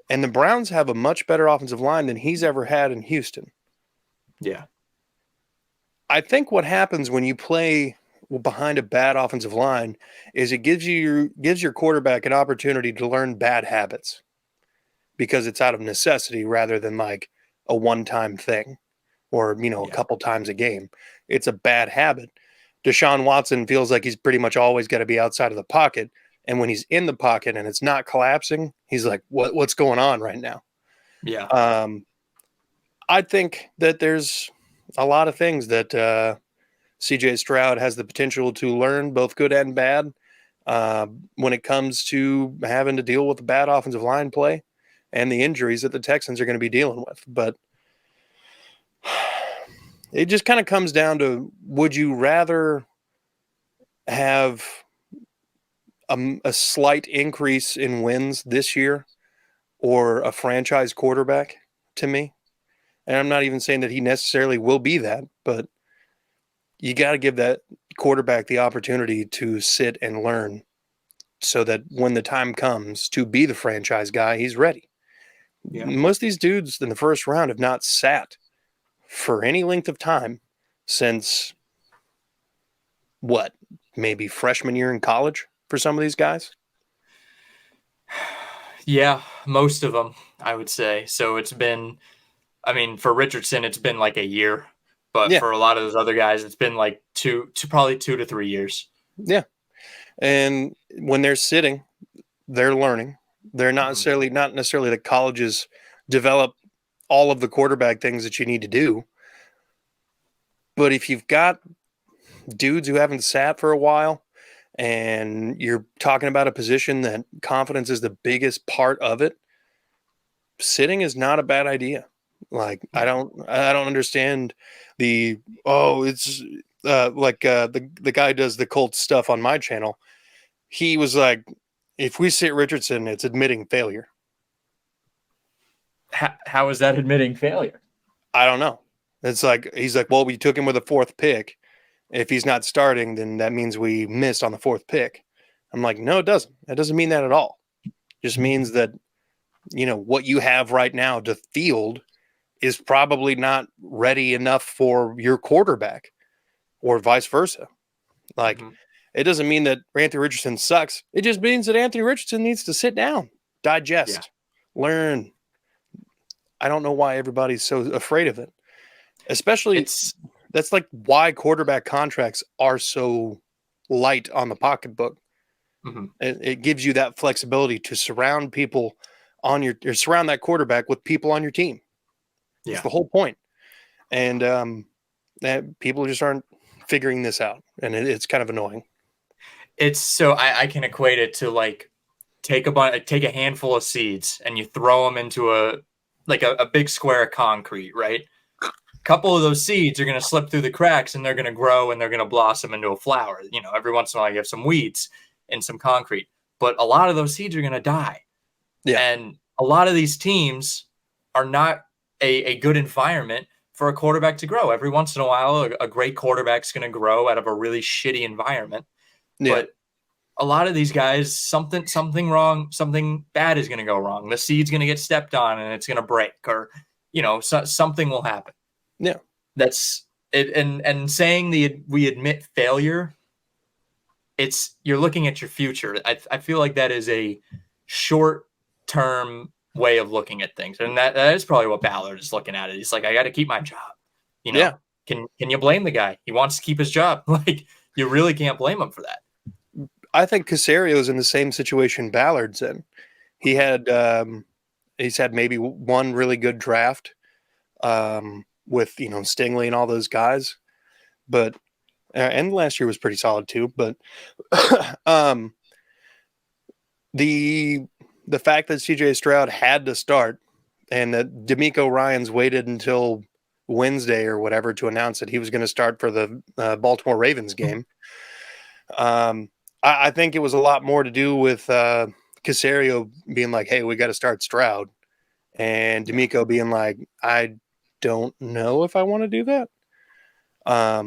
And the Browns have a much better offensive line than he's ever had in Houston. Yeah. I think what happens when you play behind a bad offensive line is it gives your quarterback an opportunity to learn bad habits because it's out of necessity rather than like a one-time thing or a couple times a game. It's a bad habit. Deshaun Watson feels like he's pretty much always got to be outside of the pocket, and when he's in the pocket and it's not collapsing, he's like, what's going on right now? Yeah. I think that there's a lot of things that CJ Stroud has the potential to learn, both good and bad, when it comes to having to deal with bad offensive line play and the injuries that the Texans are going to be dealing with. But it just kind of comes down to, would you rather have a slight increase in wins this year or a franchise quarterback to me? And I'm not even saying that he necessarily will be that, but you got to give that quarterback the opportunity to sit and learn so that when the time comes to be the franchise guy, he's ready. Yeah. Most of these dudes in the first round have not sat for any length of time since maybe freshman year in college for some of these guys? Yeah, most of them, I would say. So I mean, for Richardson, it's been like a year, but Yeah. for a lot of those other guys, it's been like probably 2 to 3 years. Yeah. And when they're sitting, they're learning. They're Mm-hmm. not necessarily that colleges develop all of the quarterback things that you need to do. But if you've got dudes who haven't sat for a while and you're talking about a position that confidence is the biggest part of it, sitting is not a bad idea. Like I Yeah. don't understand the it's the guy does the Colts stuff on my channel. He was like, if we sit Richardson, it's admitting failure. How is that admitting failure? I don't know. It's like he's like, well, we took him with a fourth pick. If he's not starting, then that means we missed on the fourth pick. I'm like, no, it doesn't. That doesn't mean that at all. It just means that what you have right now to field is probably not ready enough for your quarterback, or vice versa. Like, Mm-hmm. it doesn't mean that Anthony Richardson sucks. It just means that Anthony Richardson needs to sit down, Yeah. digest, learn. I don't know why everybody's so afraid of it. Especially, It's that's like why quarterback contracts are so light on the pocketbook. Mm-hmm. It gives you that flexibility to surround people or surround that quarterback with people on your team. It's Yeah. the whole point. And that people just aren't figuring this out, and it's kind of annoying. It's so I can equate it to like take a handful of seeds and you throw them into a big square of concrete, right? A couple of those seeds are going to slip through the cracks and they're going to grow and they're going to blossom into a flower. Every once in a while you have some weeds and some concrete, but a lot of those seeds are going to die. Yeah. And a lot of these teams are not a good environment for a quarterback to grow. Every once in a while, a great quarterback's going to grow out of a really shitty environment. Yeah. But a lot of these guys, something wrong, something bad is going to go wrong. The seed's going to get stepped on and it's going to break, or something will happen. Yeah. That's it. And saying we admit failure, you're looking at your future. I feel like that is a short term way of looking at things, and that is probably what Ballard is looking at. He's like, I got to keep my job. Yeah. Can you blame the guy? He wants to keep his job. Like, you really can't blame him for that. I think Casario's in the same situation Ballard's in. He's had maybe one really good draft with Stingley and all those guys, but and last year was pretty solid too. But the fact that CJ Stroud had to start and that DeMeco Ryans waited until Wednesday or whatever to announce that he was going to start for the Baltimore Ravens game. I think it was a lot more to do with Caserio being like, hey, we got to start Stroud. And DeMeco being like, I don't know if I want to do that. I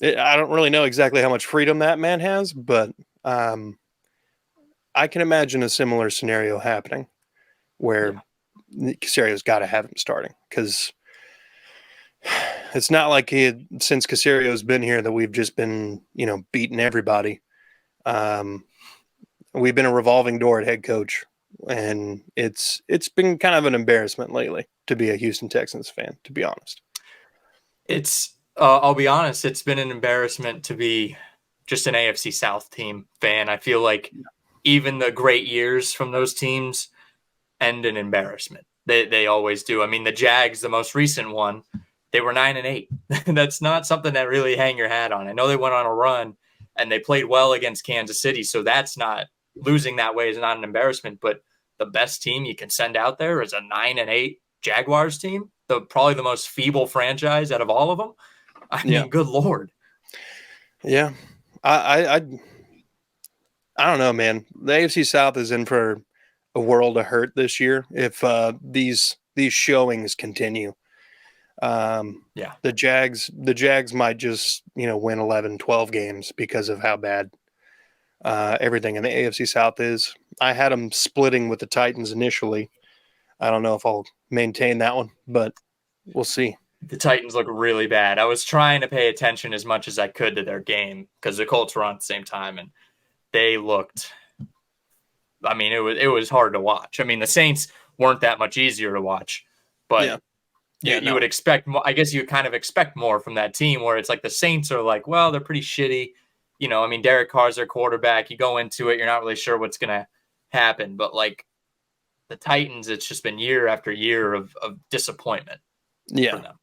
don't really know exactly how much freedom that man has, but I can imagine a similar scenario happening where Caserio's got to have him starting, because it's not like since Caserio's been here that we've just been, beating everybody. We've been a revolving door at head coach, and it's been kind of an embarrassment lately to be a Houston Texans fan, to be honest. I'll be honest, it's been an embarrassment to be just an AFC South team fan. I feel like even the great years from those teams end in embarrassment. They always do. I mean, the Jags, the most recent one, they were 9-8. That's not something that really hang your hat on. I know they went on a run and they played well against Kansas City, so that's not losing that way is not an embarrassment. But the best team you can send out there is a 9-8 Jaguars team, probably the most feeble franchise out of all of them. I mean, good Lord. Yeah, I don't know, man. The AFC South is in for a world of hurt this year if these showings continue. The Jags might just win 11, 12 games because of how bad everything in the AFC South is. I had them splitting with the Titans initially. I don't know if I'll maintain that one, but we'll see. The Titans look really bad. I was trying to pay attention as much as I could to their game because the Colts were on at the same time, and they looked. I mean, it was hard to watch. I mean, the Saints weren't that much easier to watch, but you would expect more. I guess you kind of expect more from that team, where it's like the Saints are like, well, they're pretty shitty. I mean, Derek Carr's their quarterback. You go into it, you're not really sure what's gonna happen, but like the Titans, it's just been year after year of disappointment. Yeah. For them.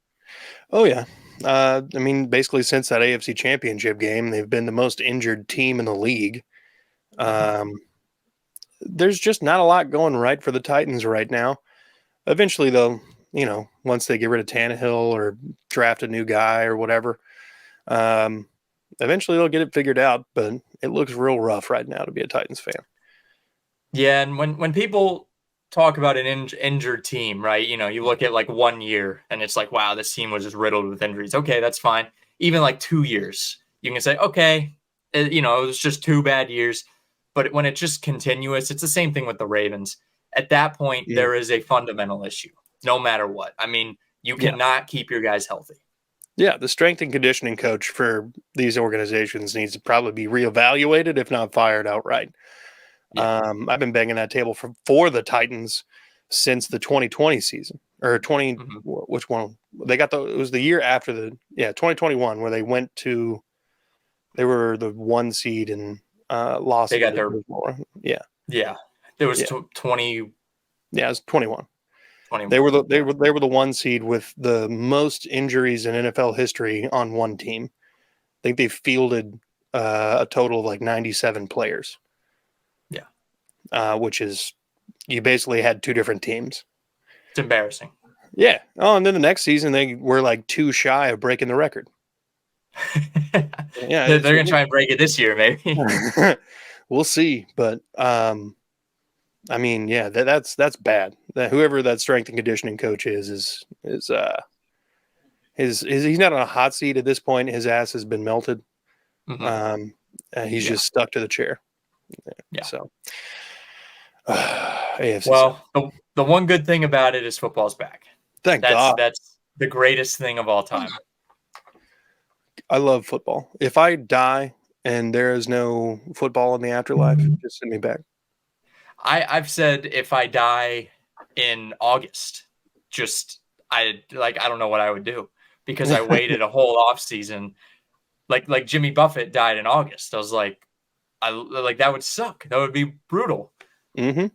Oh yeah. I mean, basically since that AFC Championship game, they've been the most injured team in the league. There's just not a lot going right for the Titans right now. Eventually, though, once they get rid of Tannehill or draft a new guy or whatever, eventually they'll get it figured out. But it looks real rough right now to be a Titans fan. Yeah, and when people talk about an injured team, right? You look at like 1 year and it's like, wow, this team was just riddled with injuries. Okay, that's fine. Even like 2 years, you can say, okay, it was just 2 bad years. But when it's just continuous, it's the same thing with the Ravens. At that point, there is a fundamental issue, no matter what. I mean, you cannot keep your guys healthy. Yeah, the strength and conditioning coach for these organizations needs to probably be reevaluated, if not fired outright. Yeah. I've been banging that table for the Titans since the 2020 season, or 20. Mm-hmm. Which one? They got it was the year after 2021, where they were the 1 seed and loss. They got their Yeah. Yeah. There was Yeah. 20. Yeah, it was 21. 20. They were the one seed with the most injuries in NFL history on one team. I think they fielded a total of like 97 players. Yeah. Which is, you basically had two different teams. It's embarrassing. Yeah. Oh, and then the next season they were like 2 shy of breaking the record. Yeah, They're going to try and break it this year, maybe. We'll see, but I mean, yeah, that's bad. Whoever that strength and conditioning coach is he's not on a hot seat at this point. His ass has been melted. He's just stuck to the chair. Yeah. So, AFC well, South. the one good thing about it is football's back. Thank God. That's the greatest thing of all time. I love football. If I die and there is no football in the afterlife, just send me back. I've said if I die in August, I don't know what I would do, because I waited a whole off season. Like Jimmy Buffett died in August. I was like, that would suck. That would be brutal. Mm-hmm.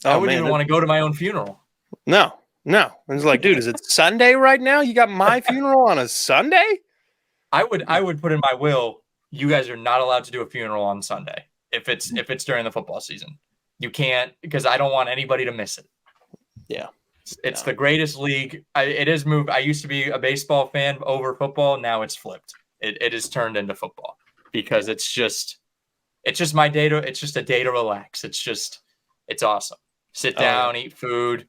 I wouldn't even want to go to my own funeral. No. It's like, dude, is it Sunday right now? You got my funeral on a Sunday? I would put in my will, you guys are not allowed to do a funeral on Sunday if it's during the football season. You can't, because I don't want anybody to miss it. Yeah. It's the greatest league. It is moved. I used to be a baseball fan over football. Now it's flipped. It is turned into football, because it's just my day to. It's just a day to relax. It's awesome. Sit down, eat food.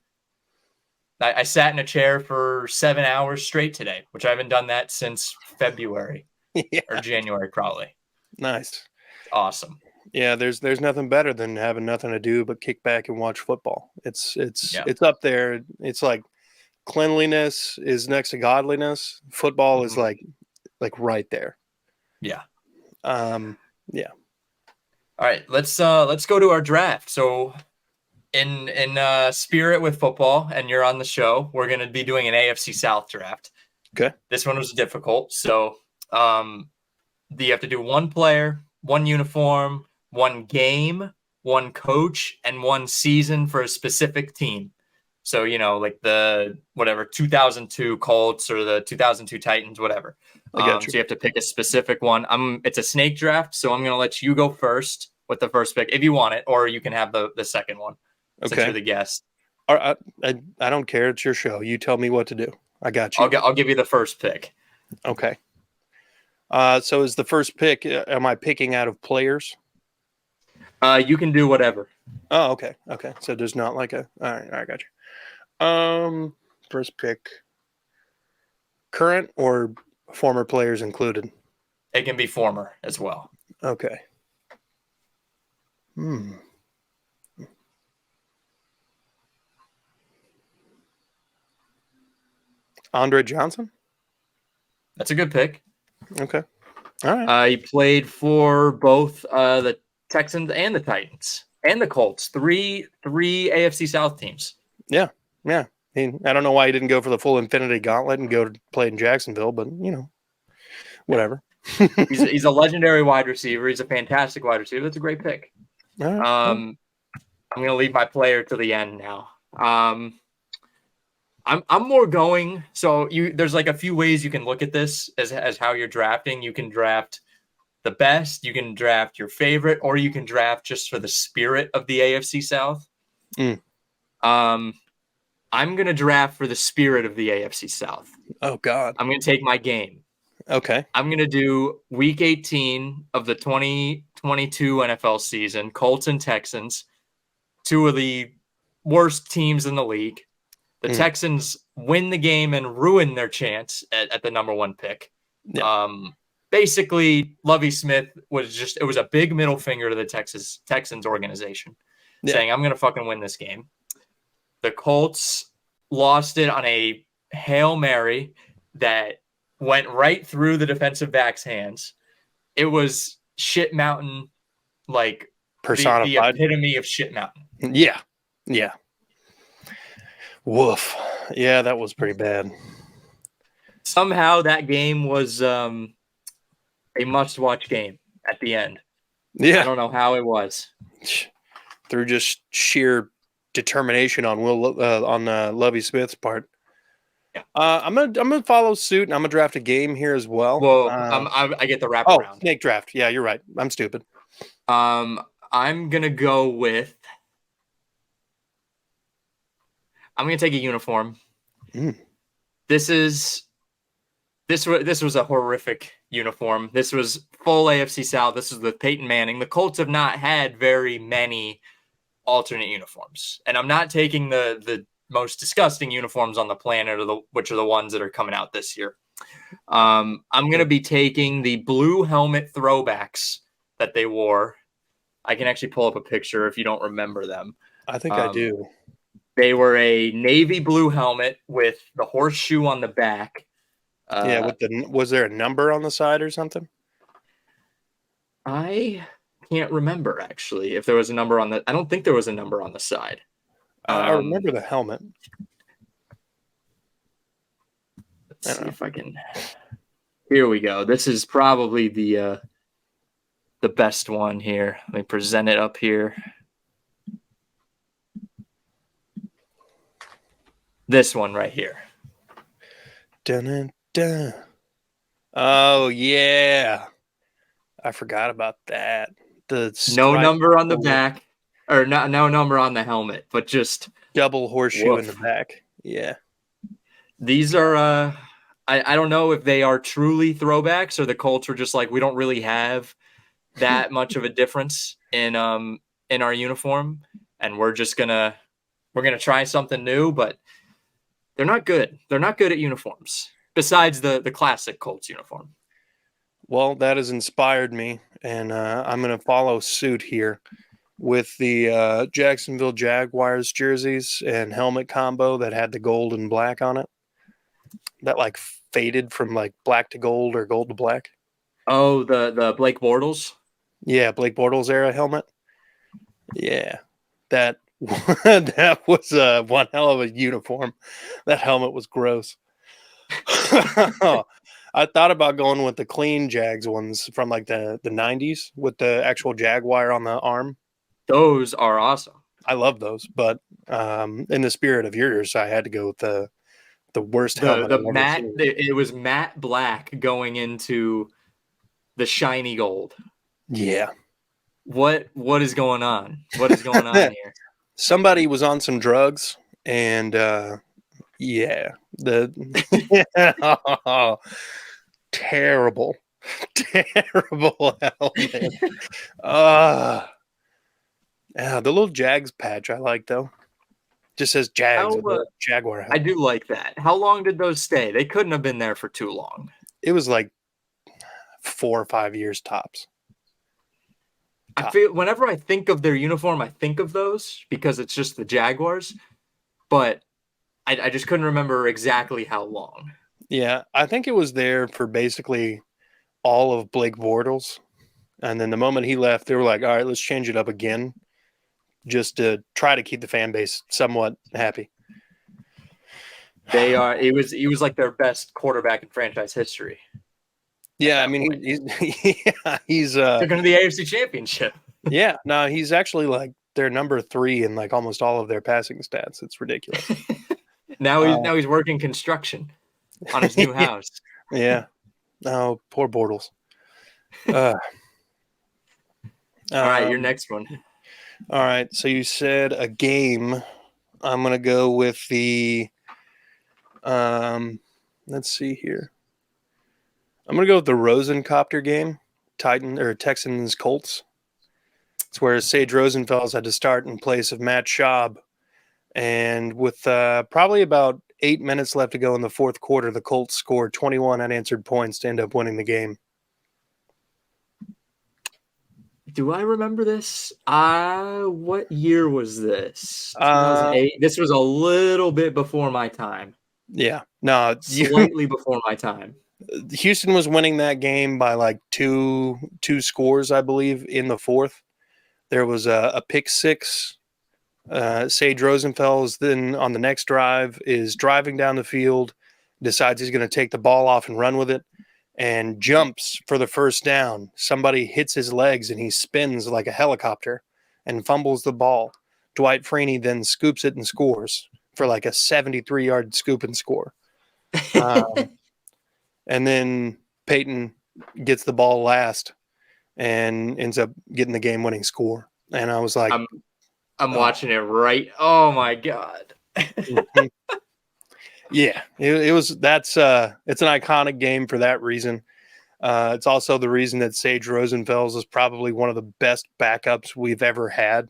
I sat in a chair for 7 hours straight today, which I haven't done that since February or January, probably. Nice. Awesome. Yeah, there's nothing better than having nothing to do but kick back and watch football. It's up there. It's like cleanliness is next to godliness. Football is like right there. Yeah. Yeah. All right, let's go to our draft. So in spirit with football, and you're on the show, we're going to be doing an AFC South draft. Okay. This one was difficult. So you have to do one player, one uniform, one game, one coach, and one season for a specific team. So, like the 2002 Colts or the 2002 Titans, whatever. So you have to pick a specific one. It's a snake draft, so I'm going to let you go first with the first pick if you want it, or you can have the second one since you're the guest. I don't care. It's your show. You tell me what to do. I got you. I'll give you the first pick. Okay. So is the first pick, am I picking out of players? You can do whatever. Oh, okay. Okay. So there's not like all right, I got you. First pick, current or former players included? It can be former as well. Okay. Andre Johnson? That's a good pick. Okay. All right. He played for both the Texans and the Titans and the Colts. Three AFC South teams. Yeah. I don't know why he didn't go for the full Infinity Gauntlet and go to play in Jacksonville, but whatever. He's a legendary wide receiver. He's a fantastic wide receiver. That's a great pick. All right. I'm going to leave my player to the end now. I'm more going. So there's like a few ways you can look at this as how you're drafting. You can draft the best, you can draft your favorite, or you can draft just for the spirit of the AFC South. I'm going to draft for the spirit of the AFC South. Oh, God. I'm going to take my game. Okay. I'm going to do week 18 of the 2022 NFL season, Colts and Texans, two of the worst teams in the league. The Texans win the game and ruin their chance at the number one pick. Yeah. Basically, Lovie Smith it was a big middle finger to the Texans organization, saying, I'm going to fucking win this game. The Colts lost it on a Hail Mary that went right through the defensive back's hands. It was shit mountain, like personified. The epitome of shit mountain. Yeah. Woof. Yeah, that was pretty bad. Somehow that game was a must-watch game at the end. I Yeah. don't know how it was. Through just sheer determination on Lovie Smith's part. Yeah. I'm gonna follow suit, and I'm gonna draft a game here as well. Well, I get the Oh, wraparound. snake draft. Yeah, you're right. I'm stupid. I'm gonna go with. I'm gonna take a uniform. Mm. This is this was a horrific uniform. This was full AFC South. This was with Peyton Manning. The Colts have not had very many alternate uniforms, and I'm not taking the most disgusting uniforms on the planet, which are the ones that are coming out this year. I'm gonna be taking the blue helmet throwbacks that they wore. I can actually pull up a picture if you don't remember them. I think I Um, do. they were a navy blue helmet with the horseshoe on the back. Yeah, Uh, was there a number on the side or something? I can't remember actually if there was a number on the. I don't think there was a number on the side. I Um, remember the helmet. let's see if I can. Here we go. This is probably the best one here. Let me present it up here. This one right here. Dun, dun, dun. Oh yeah, I forgot about that. The No stripe number on the with back, or no number on the helmet, but just double horseshoe in the woof. back. Yeah. These are I don't know if they are truly throwbacks or the Colts are just like we don't really have that much of a difference in our uniform, and we're gonna try something new, but they're not good. They're not good at uniforms. Besides the classic Colts uniform. Well, that has inspired me, and I'm going to follow suit here with the Jacksonville Jaguars jerseys and helmet combo that had the gold and black on it. That like faded from like black to gold or gold to black. Oh, the Blake Bortles. Yeah, Blake Bortles era helmet. Yeah, that that was one hell of a uniform. That helmet was gross. I thought about going with the clean Jags ones from like the 90s with the actual Jaguar on the arm. Those are awesome. I love those, but in the spirit of yours, I had to go with the worst helmet The I've ever matte seen. it was matte black going into the shiny gold. Yeah. What is going on? What is going on here? Somebody was on some drugs and yeah, the terrible, terrible helmet. Yeah, the little Jags patch I like though. Just says Jags How with a Jaguar I helmet. do like that. How long did those stay? They couldn't have been there for too long. It was like 4 or 5 years tops. I feel whenever I think of their uniform, I think of those because it's just the Jaguars, but I just couldn't remember exactly how long. Yeah, I think it was there for basically all of Blake Bortles. And then the moment he left, they were like, all right, let's change it up again just to try to keep the fan base somewhat happy. They are. He was like their best quarterback in franchise history. Yeah, I mean, he's Took him to the AFC Championship. yeah, no, he's actually like their number 3 in like almost all of their passing stats. It's ridiculous. Now he's working construction on his new house. Yeah. Oh, poor Bortles. All right, your next one. All right, so you said a game. I'm gonna go with the. Let's see here. I'm gonna go with the Rosencopter game, Texans Colts. It's where Sage Rosenfels had to start in place of Matt Schaub, and with probably about 8 minutes left to go in the fourth quarter, the Colts scored 21 unanswered points to end up winning the game. Do I remember this? What year was this? 2008. This was a little bit before my time. Yeah, no, Slightly before my time. Houston was winning that game by like two scores, I believe, in the fourth. There was a pick six. Sage Rosenfels then on the next drive is driving down the field, decides he's going to take the ball off and run with it, and jumps for the first down. Somebody hits his legs and he spins like a helicopter and fumbles the ball. Dwight Freeney then scoops it and scores for like a 73-yard scoop and score. And then Peyton gets the ball last and ends up getting the game-winning score. And I was like, I'm watching it right. Oh my God. Yeah, it's an iconic game for that reason. It's also the reason that Sage Rosenfels is probably one of the best backups we've ever had.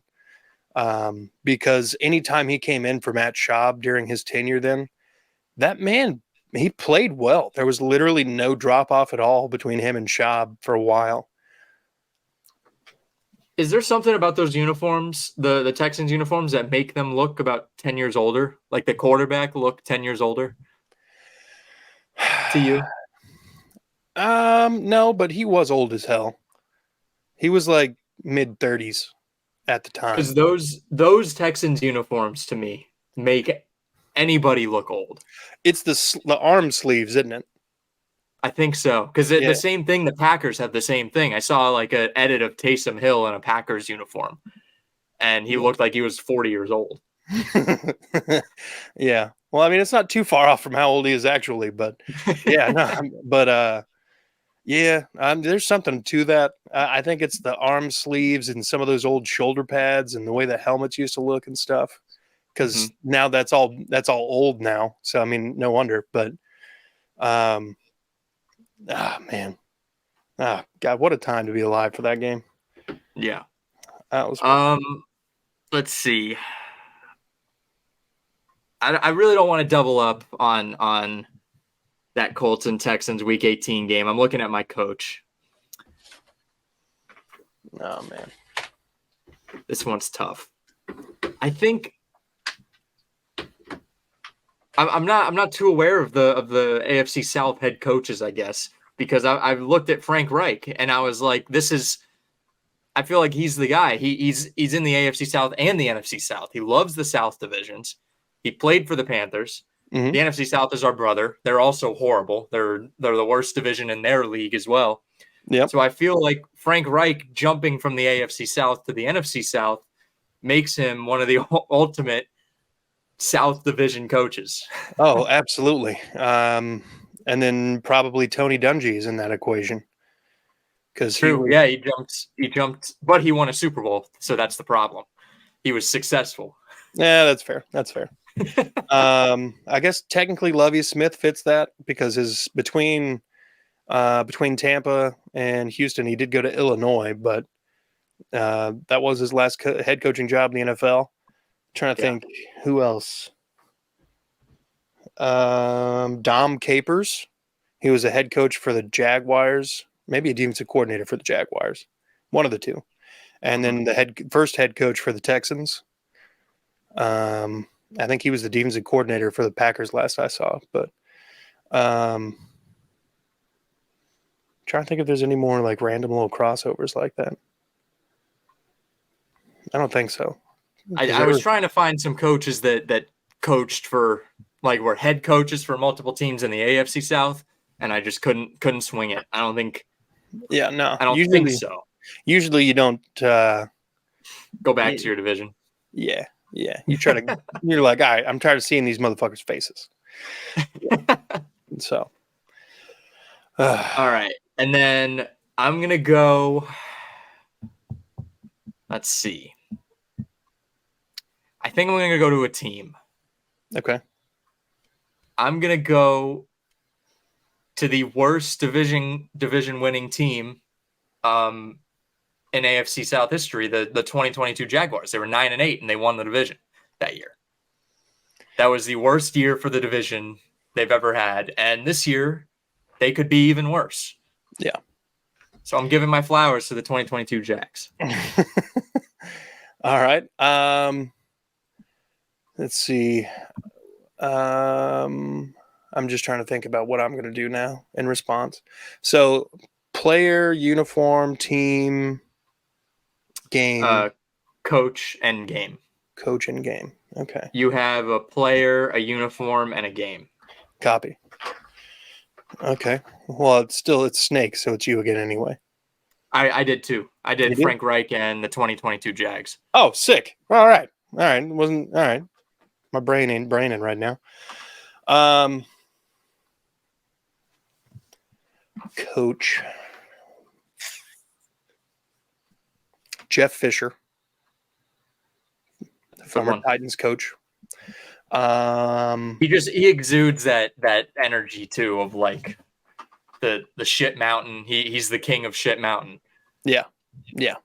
Because anytime he came in for Matt Schaub during his tenure, then that man, he played well. There was literally no drop off at all between him and Schaub for a while. Is there something about those uniforms, the Texans uniforms, that make them look about 10 years older? Like the quarterback look 10 years older to you? No, but he was old as hell. He was like mid-30s at the time. Because those Texans uniforms to me make anybody look old. It's the arm sleeves, isn't it? I think so. Because the same thing, the Packers have the same thing. I saw like an edit of Taysom Hill in a Packers uniform, and he looked like he was 40 years old. Yeah. Well, I mean, it's not too far off from how old he is actually, but yeah, no, but yeah, there's something to that. I think it's the arm sleeves and some of those old shoulder pads and the way the helmets used to look and stuff. Because now that's all old now. So I mean, no wonder. But man, God, what a time to be alive for that game. Yeah, that was. Let's see. I really don't want to double up on that Colts and Texans Week 18 game. I'm looking at my coach. Oh man, this one's tough. I think I'm not too aware of the AFC South head coaches, I guess, because I've looked at Frank Reich and I was like, I feel like he's the guy. He's in the AFC South and the NFC South. He loves the South divisions. He played for the Panthers. Mm-hmm. The NFC South is our brother. They're also horrible. They're the worst division in their league as well. Yep. So I feel like Frank Reich jumping from the AFC South to the NFC South makes him one of the ultimate South Division coaches. Oh, absolutely. And then probably Tony Dungy is in that equation. Because he jumped, but he won a Super Bowl, so that's the problem. He was successful. Yeah, that's fair. I guess technically Lovie Smith fits that because his between Tampa and Houston, he did go to Illinois, but that was his last head coaching job in the NFL. Trying to think who else. Dom Capers, he was a head coach for the Jaguars, maybe a defensive coordinator for the Jaguars, one of the two, and then the first head coach for the Texans. I think he was the defensive coordinator for the Packers last I saw, but trying to think if there's any more like random little crossovers like that. I don't think so. I was trying to find some coaches that coached for like were head coaches for multiple teams in the AFC South, and I just couldn't swing it. I don't think. Yeah, no. I don't think so. Usually, you don't go back to your division. Yeah. You try to. You're like, all right, I'm tired of seeing these motherfuckers' faces. So. All right, and then I'm gonna go. Let's see. I think I'm going to go to a team. Okay. I'm going to go to the worst division winning team in AFC South history, the 2022 Jaguars. They were 9-8 and they won the division that year. That was the worst year for the division they've ever had. And this year, they could be even worse. Yeah. So I'm giving my flowers to the 2022 Jags. All right. Let's see. I'm just trying to think about what I'm going to do now in response. So, player, uniform, team, game. Coach and game. Coach and game. Okay. You have a player, a uniform, and a game. Copy. Okay. Well, it's Snake, so it's you again anyway. I did too. I You did did? Frank Reich and the 2022 Jags. Oh, sick. All right. All right. Wasn't all right. My brain ain't braining right now. Coach Jeff Fisher, Good former one. Titans coach. He exudes that energy too of like the shit mountain. He's the king of shit mountain. Yeah. Yeah.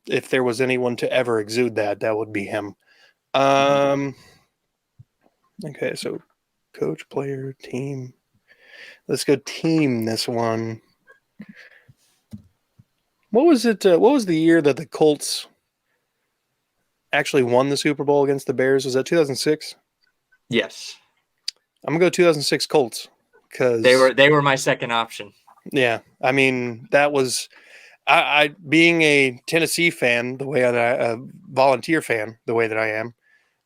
If there was anyone to ever exude that, that would be him. Okay, so coach, player, team. Let's go team this one. What was it? What was the year that the Colts actually won the Super Bowl against the Bears? Was that 2006? Yes. I'm gonna go 2006 Colts They because were they were my second option. yeah, I mean that was I being a Tennessee fan, the way that a volunteer fan, the way that I am.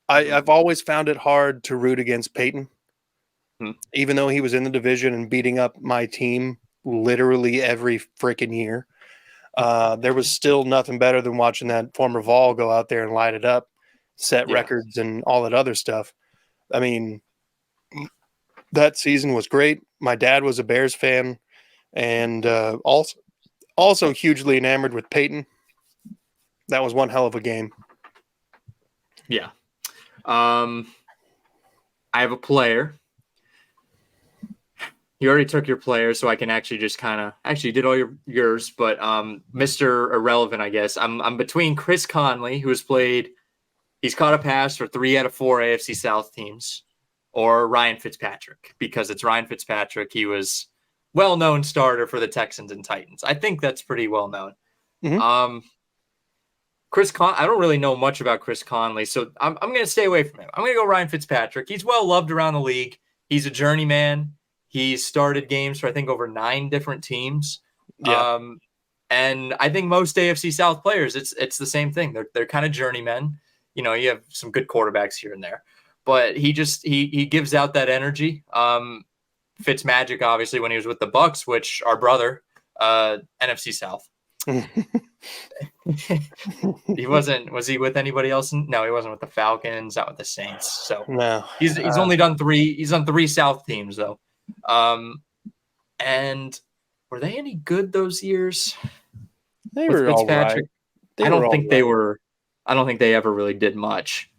I've always found it hard to root against Peyton, Mm-hmm. even though he was in the division and beating up my team literally every freaking year. There was still nothing better than watching that former Vol go out there and light it up, set Yeah. records, and all that other stuff. I mean, that season was great. My dad was a Bears fan, and also hugely enamored with Peyton. That was one hell of a game. Yeah. I have a player. You already took your player, so I can actually just kind of actually did all yours, but Mr. Irrelevant, I guess. I'm between Chris Conley, who has played, he's caught a pass for 3 out of 4 AFC South teams, or Ryan Fitzpatrick, because it's Ryan Fitzpatrick. He was well-known starter for the Texans and Titans. I think that's pretty well known. Mm-hmm. I don't really know much about Chris Conley, so I'm going to stay away from him. I'm going to go Ryan Fitzpatrick. He's well loved around the league. He's a journeyman. He's started games for I think over 9 different teams. Yeah. And I think most AFC South players, it's the same thing. They're kind of journeymen. You know, you have some good quarterbacks here and there, but he gives out that energy. Fitzmagic, obviously, when he was with the Bucks, which our brother, NFC South. He wasn't. Was he with anybody else? No, he wasn't with the Falcons. Not with the Saints. So No. he's only done 3. He's done 3 South teams though. And were they any good those years They with were all right. Fitzpatrick? I don't think they were. I don't think they ever really did much.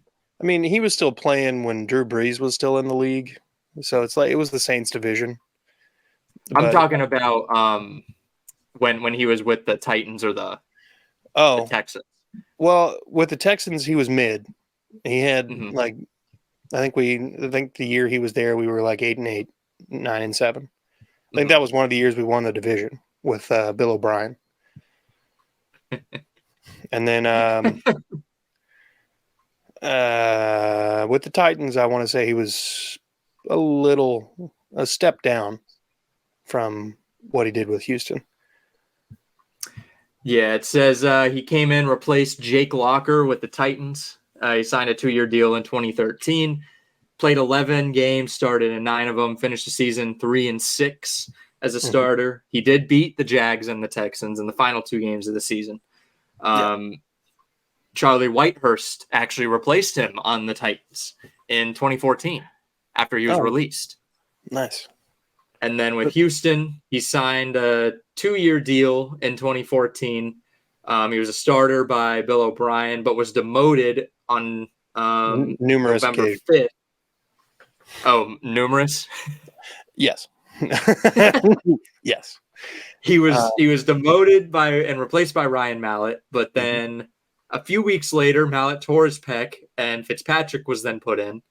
I mean, he was still playing when Drew Brees was still in the league, so it's like it was the Saints division. I'm But talking about when he was with the Titans or the Texans. Well, with the Texans, he was mid. He had like I think the year he was there, we were like 8-8, 9-7. I think that was one of the years we won the division with Bill O'Brien. And then with the Titans, I want to say he was a step down from what he did with Houston. Yeah, it says he came in, replaced Jake Locker with the Titans. He signed a 2-year deal in 2013. Played 11 games, started in 9 of them, finished the season 3-6 as a starter. He did beat the Jags and the Texans in the final 2 games of the season. Charlie Whitehurst actually replaced him on the Titans in 2014 after he was released. Nice. And then with Houston, he signed a 2-year deal in 2014. He was a starter by Bill O'Brien, but was demoted on numerous November occasions. 5th. Oh, numerous? Yes. Yes. He was demoted and replaced by Ryan Mallett, but then a few weeks later, Mallett tore his pec, and Fitzpatrick was then put in.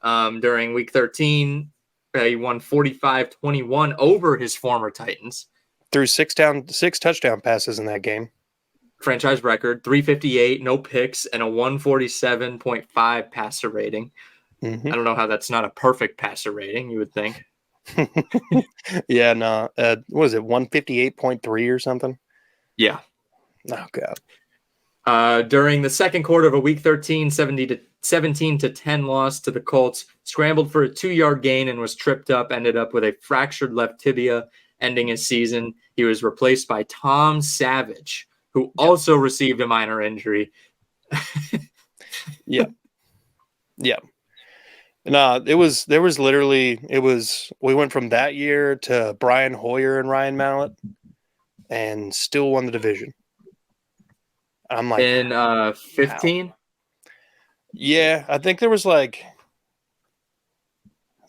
During Week 13, he won 45-21 over his former Titans. Threw 6 touchdown passes in that game. Franchise record, 358, no picks, and a 147.5 passer rating. I don't know how that's not a perfect passer rating, you would think. Yeah, no. What was it, 158.3 or something? Yeah. Oh, God. During the second quarter of a Week 13, 17-10 loss to the Colts, scrambled for a 2-yard gain and was tripped up, ended up with a fractured left tibia, ending his season. He was replaced by Tom Savage, who also received a minor injury. Yeah. No, we went from that year to Brian Hoyer and Ryan Mallett and still won the division. I'm like, in 15? Wow. Yeah, I think there was like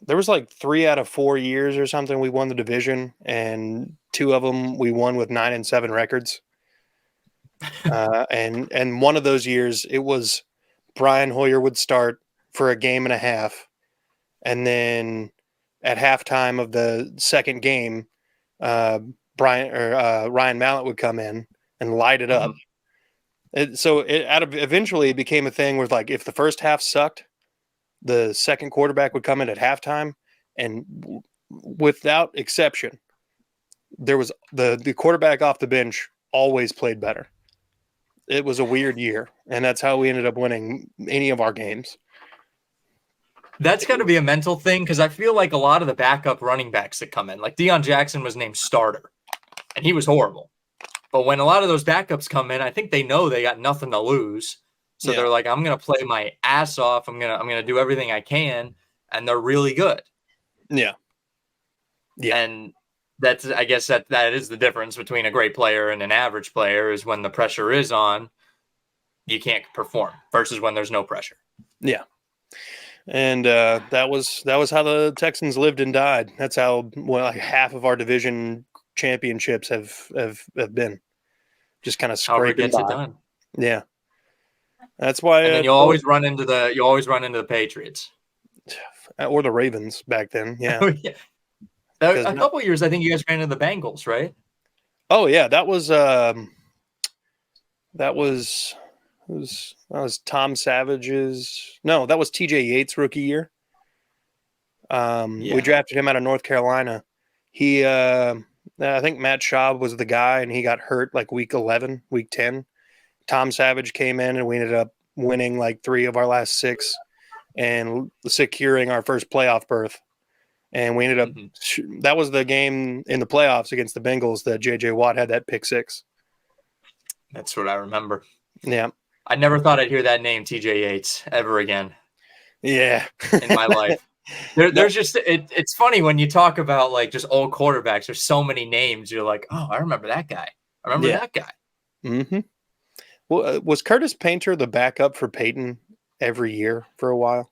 3 out of 4 years or something we won the division, and 2 of them we won with 9-7 records. And one of those years it was Brian Hoyer would start for a game and a half, and then at halftime of the second game, Ryan Mallett would come in and light it up. Eventually it became a thing where, like, if the first half sucked, the second quarterback would come in at halftime, and without exception, there was the quarterback off the bench always played better. It was a weird year, and that's how we ended up winning any of our games. That's got to be a mental thing, because I feel like a lot of the backup running backs that come in, like Deion Jackson was named starter, and he was horrible. But when a lot of those backups come in, I think they know they got nothing to lose. So they're like, I'm going to play my ass off. I'm going to do everything I can. And they're really good. Yeah. And that's, I guess that is the difference between a great player and an average player, is when the pressure is on, you can't perform, versus when there's no pressure. Yeah. And that was how the Texans lived and died. That's how like half of our division championships have been. Just kind of scraping by. It done. Yeah. That's why. And then you'll always run into the Patriots or the Ravens back then. Yeah. Oh, yeah. A couple years, I think you guys ran into the Bengals, right? Oh yeah, that was Tom Savage's. No, that was TJ Yates' rookie year. We drafted him out of North Carolina. He, I think Matt Schaub was the guy, and he got hurt like week 11, week 10. Tom Savage came in, and we ended up winning like 3 of our last 6 and securing our first playoff berth. And we ended up that was the game in the playoffs against the Bengals that J.J. Watt had that pick 6. That's what I remember. Yeah. I never thought I'd hear that name, TJ Yates, ever again. Yeah. In my life. There's just it's funny when you talk about like just old quarterbacks. There's so many names. You're like, oh, I remember that guy. I remember that guy. Mm-hmm. Well, was Curtis Painter the backup for Peyton every year for a while?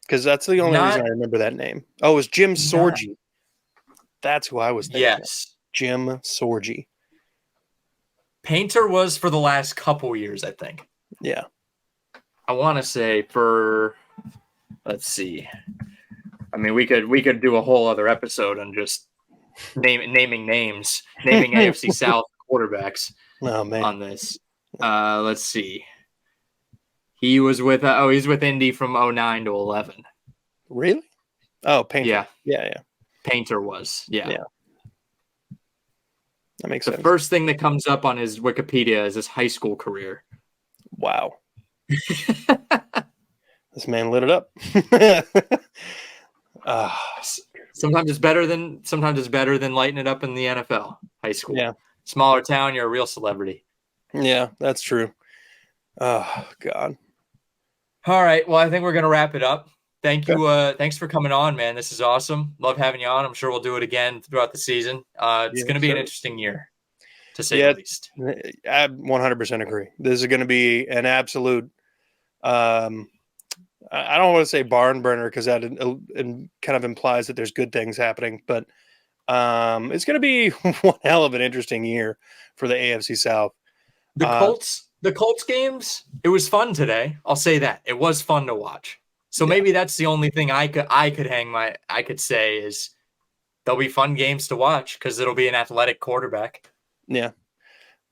Because that's the only reason I remember that name. Oh, it was Jim Sorgi. That's who I was thinking. Yes. Jim Sorgi. Painter was for the last couple years, I think. Yeah. I want to say for, let's see. I mean, we could do a whole other episode on just naming names, naming AFC South quarterbacks on this. Let's see. He was with he's with Indy from 09 to 11. Really? Oh, Painter. Yeah. Painter was. Yeah. That makes sense. The first thing that comes up on his Wikipedia is his high school career. Wow. This man lit it up. Sometimes it's better than lighting it up in the NFL. High school. Yeah. Smaller town, you're a real celebrity. Yeah, that's true. Oh, God. All right. Well, I think we're going to wrap it up. Thank you. Thanks for coming on, man. This is awesome. Love having you on. I'm sure we'll do it again throughout the season. It's going to be an interesting year, to say the least. I 100% agree. This is going to be an absolute, I don't want to say barn burner, because that kind of implies that there's good things happening, but it's going to be one hell of an interesting year for the AFC South. The Colts games, it was fun today. I'll say that. It was fun to watch. So maybe that's the only thing I could say is there'll be fun games to watch, because it'll be an athletic quarterback. Yeah.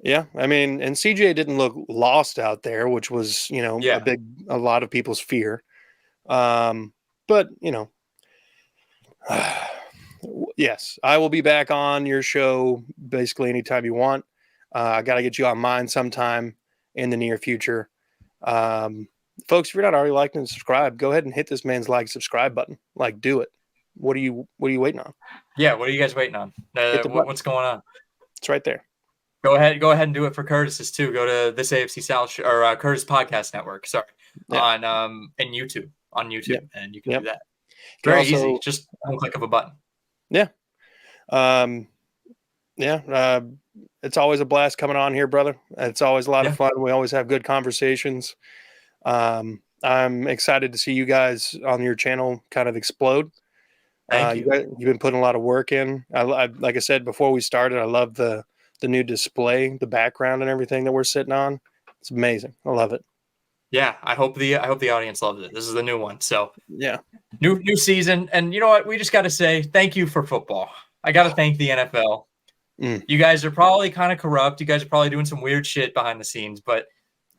Yeah. I mean, and CJ didn't look lost out there, which was, a lot of people's fear. But, yes, I will be back on your show basically anytime you want. I got to get you on mine sometime. in the near future. Folks, if you're not already liking and subscribe, go ahead and hit this man's like subscribe button. Like, do it. What are you waiting on? Yeah, what are you guys waiting on? Hit the button. What's going on? It's right there. Go ahead and do it for Curtis's too. Go to this AFC South or Curtis Podcast Network. Sorry, on and YouTube and you can do that. Very easy, just one click of a button. Yeah, it's always a blast coming on here, brother. It's always a lot of fun. We always have good conversations. I'm excited to see you guys on your channel kind of explode. Thank you. You've been putting a lot of work in. I like I said before we started, I love the new display, the background, and everything that we're sitting on. It's amazing. I love it. Yeah, I hope the audience loves it. This is the new one, so yeah, new season, and you know what? We just got to say thank you for football. I got to thank the NFL. You guys are probably kind of corrupt. You guys are probably doing some weird shit behind the scenes, but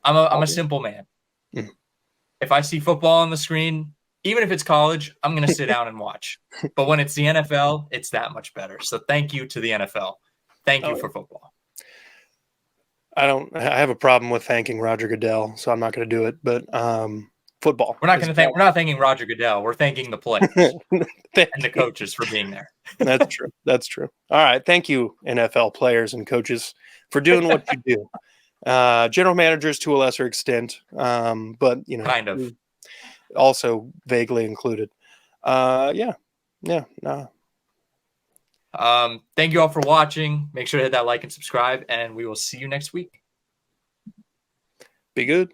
I'm a simple man. If I see football on the screen, even if it's college, I'm going to sit down and watch. But when it's the NFL, it's that much better. So thank you to the NFL. Thank you for football. I have a problem with thanking Roger Goodell, so I'm not going to do it. But football. We're not thanking Roger Goodell. We're thanking the players and the coaches for being there. That's true. That's true. All right. Thank you, NFL players and coaches, for doing what you do. General managers to a lesser extent, but kind of also vaguely included. Thank you all for watching. Make sure to hit that like and subscribe, and we will see you next week. Be good.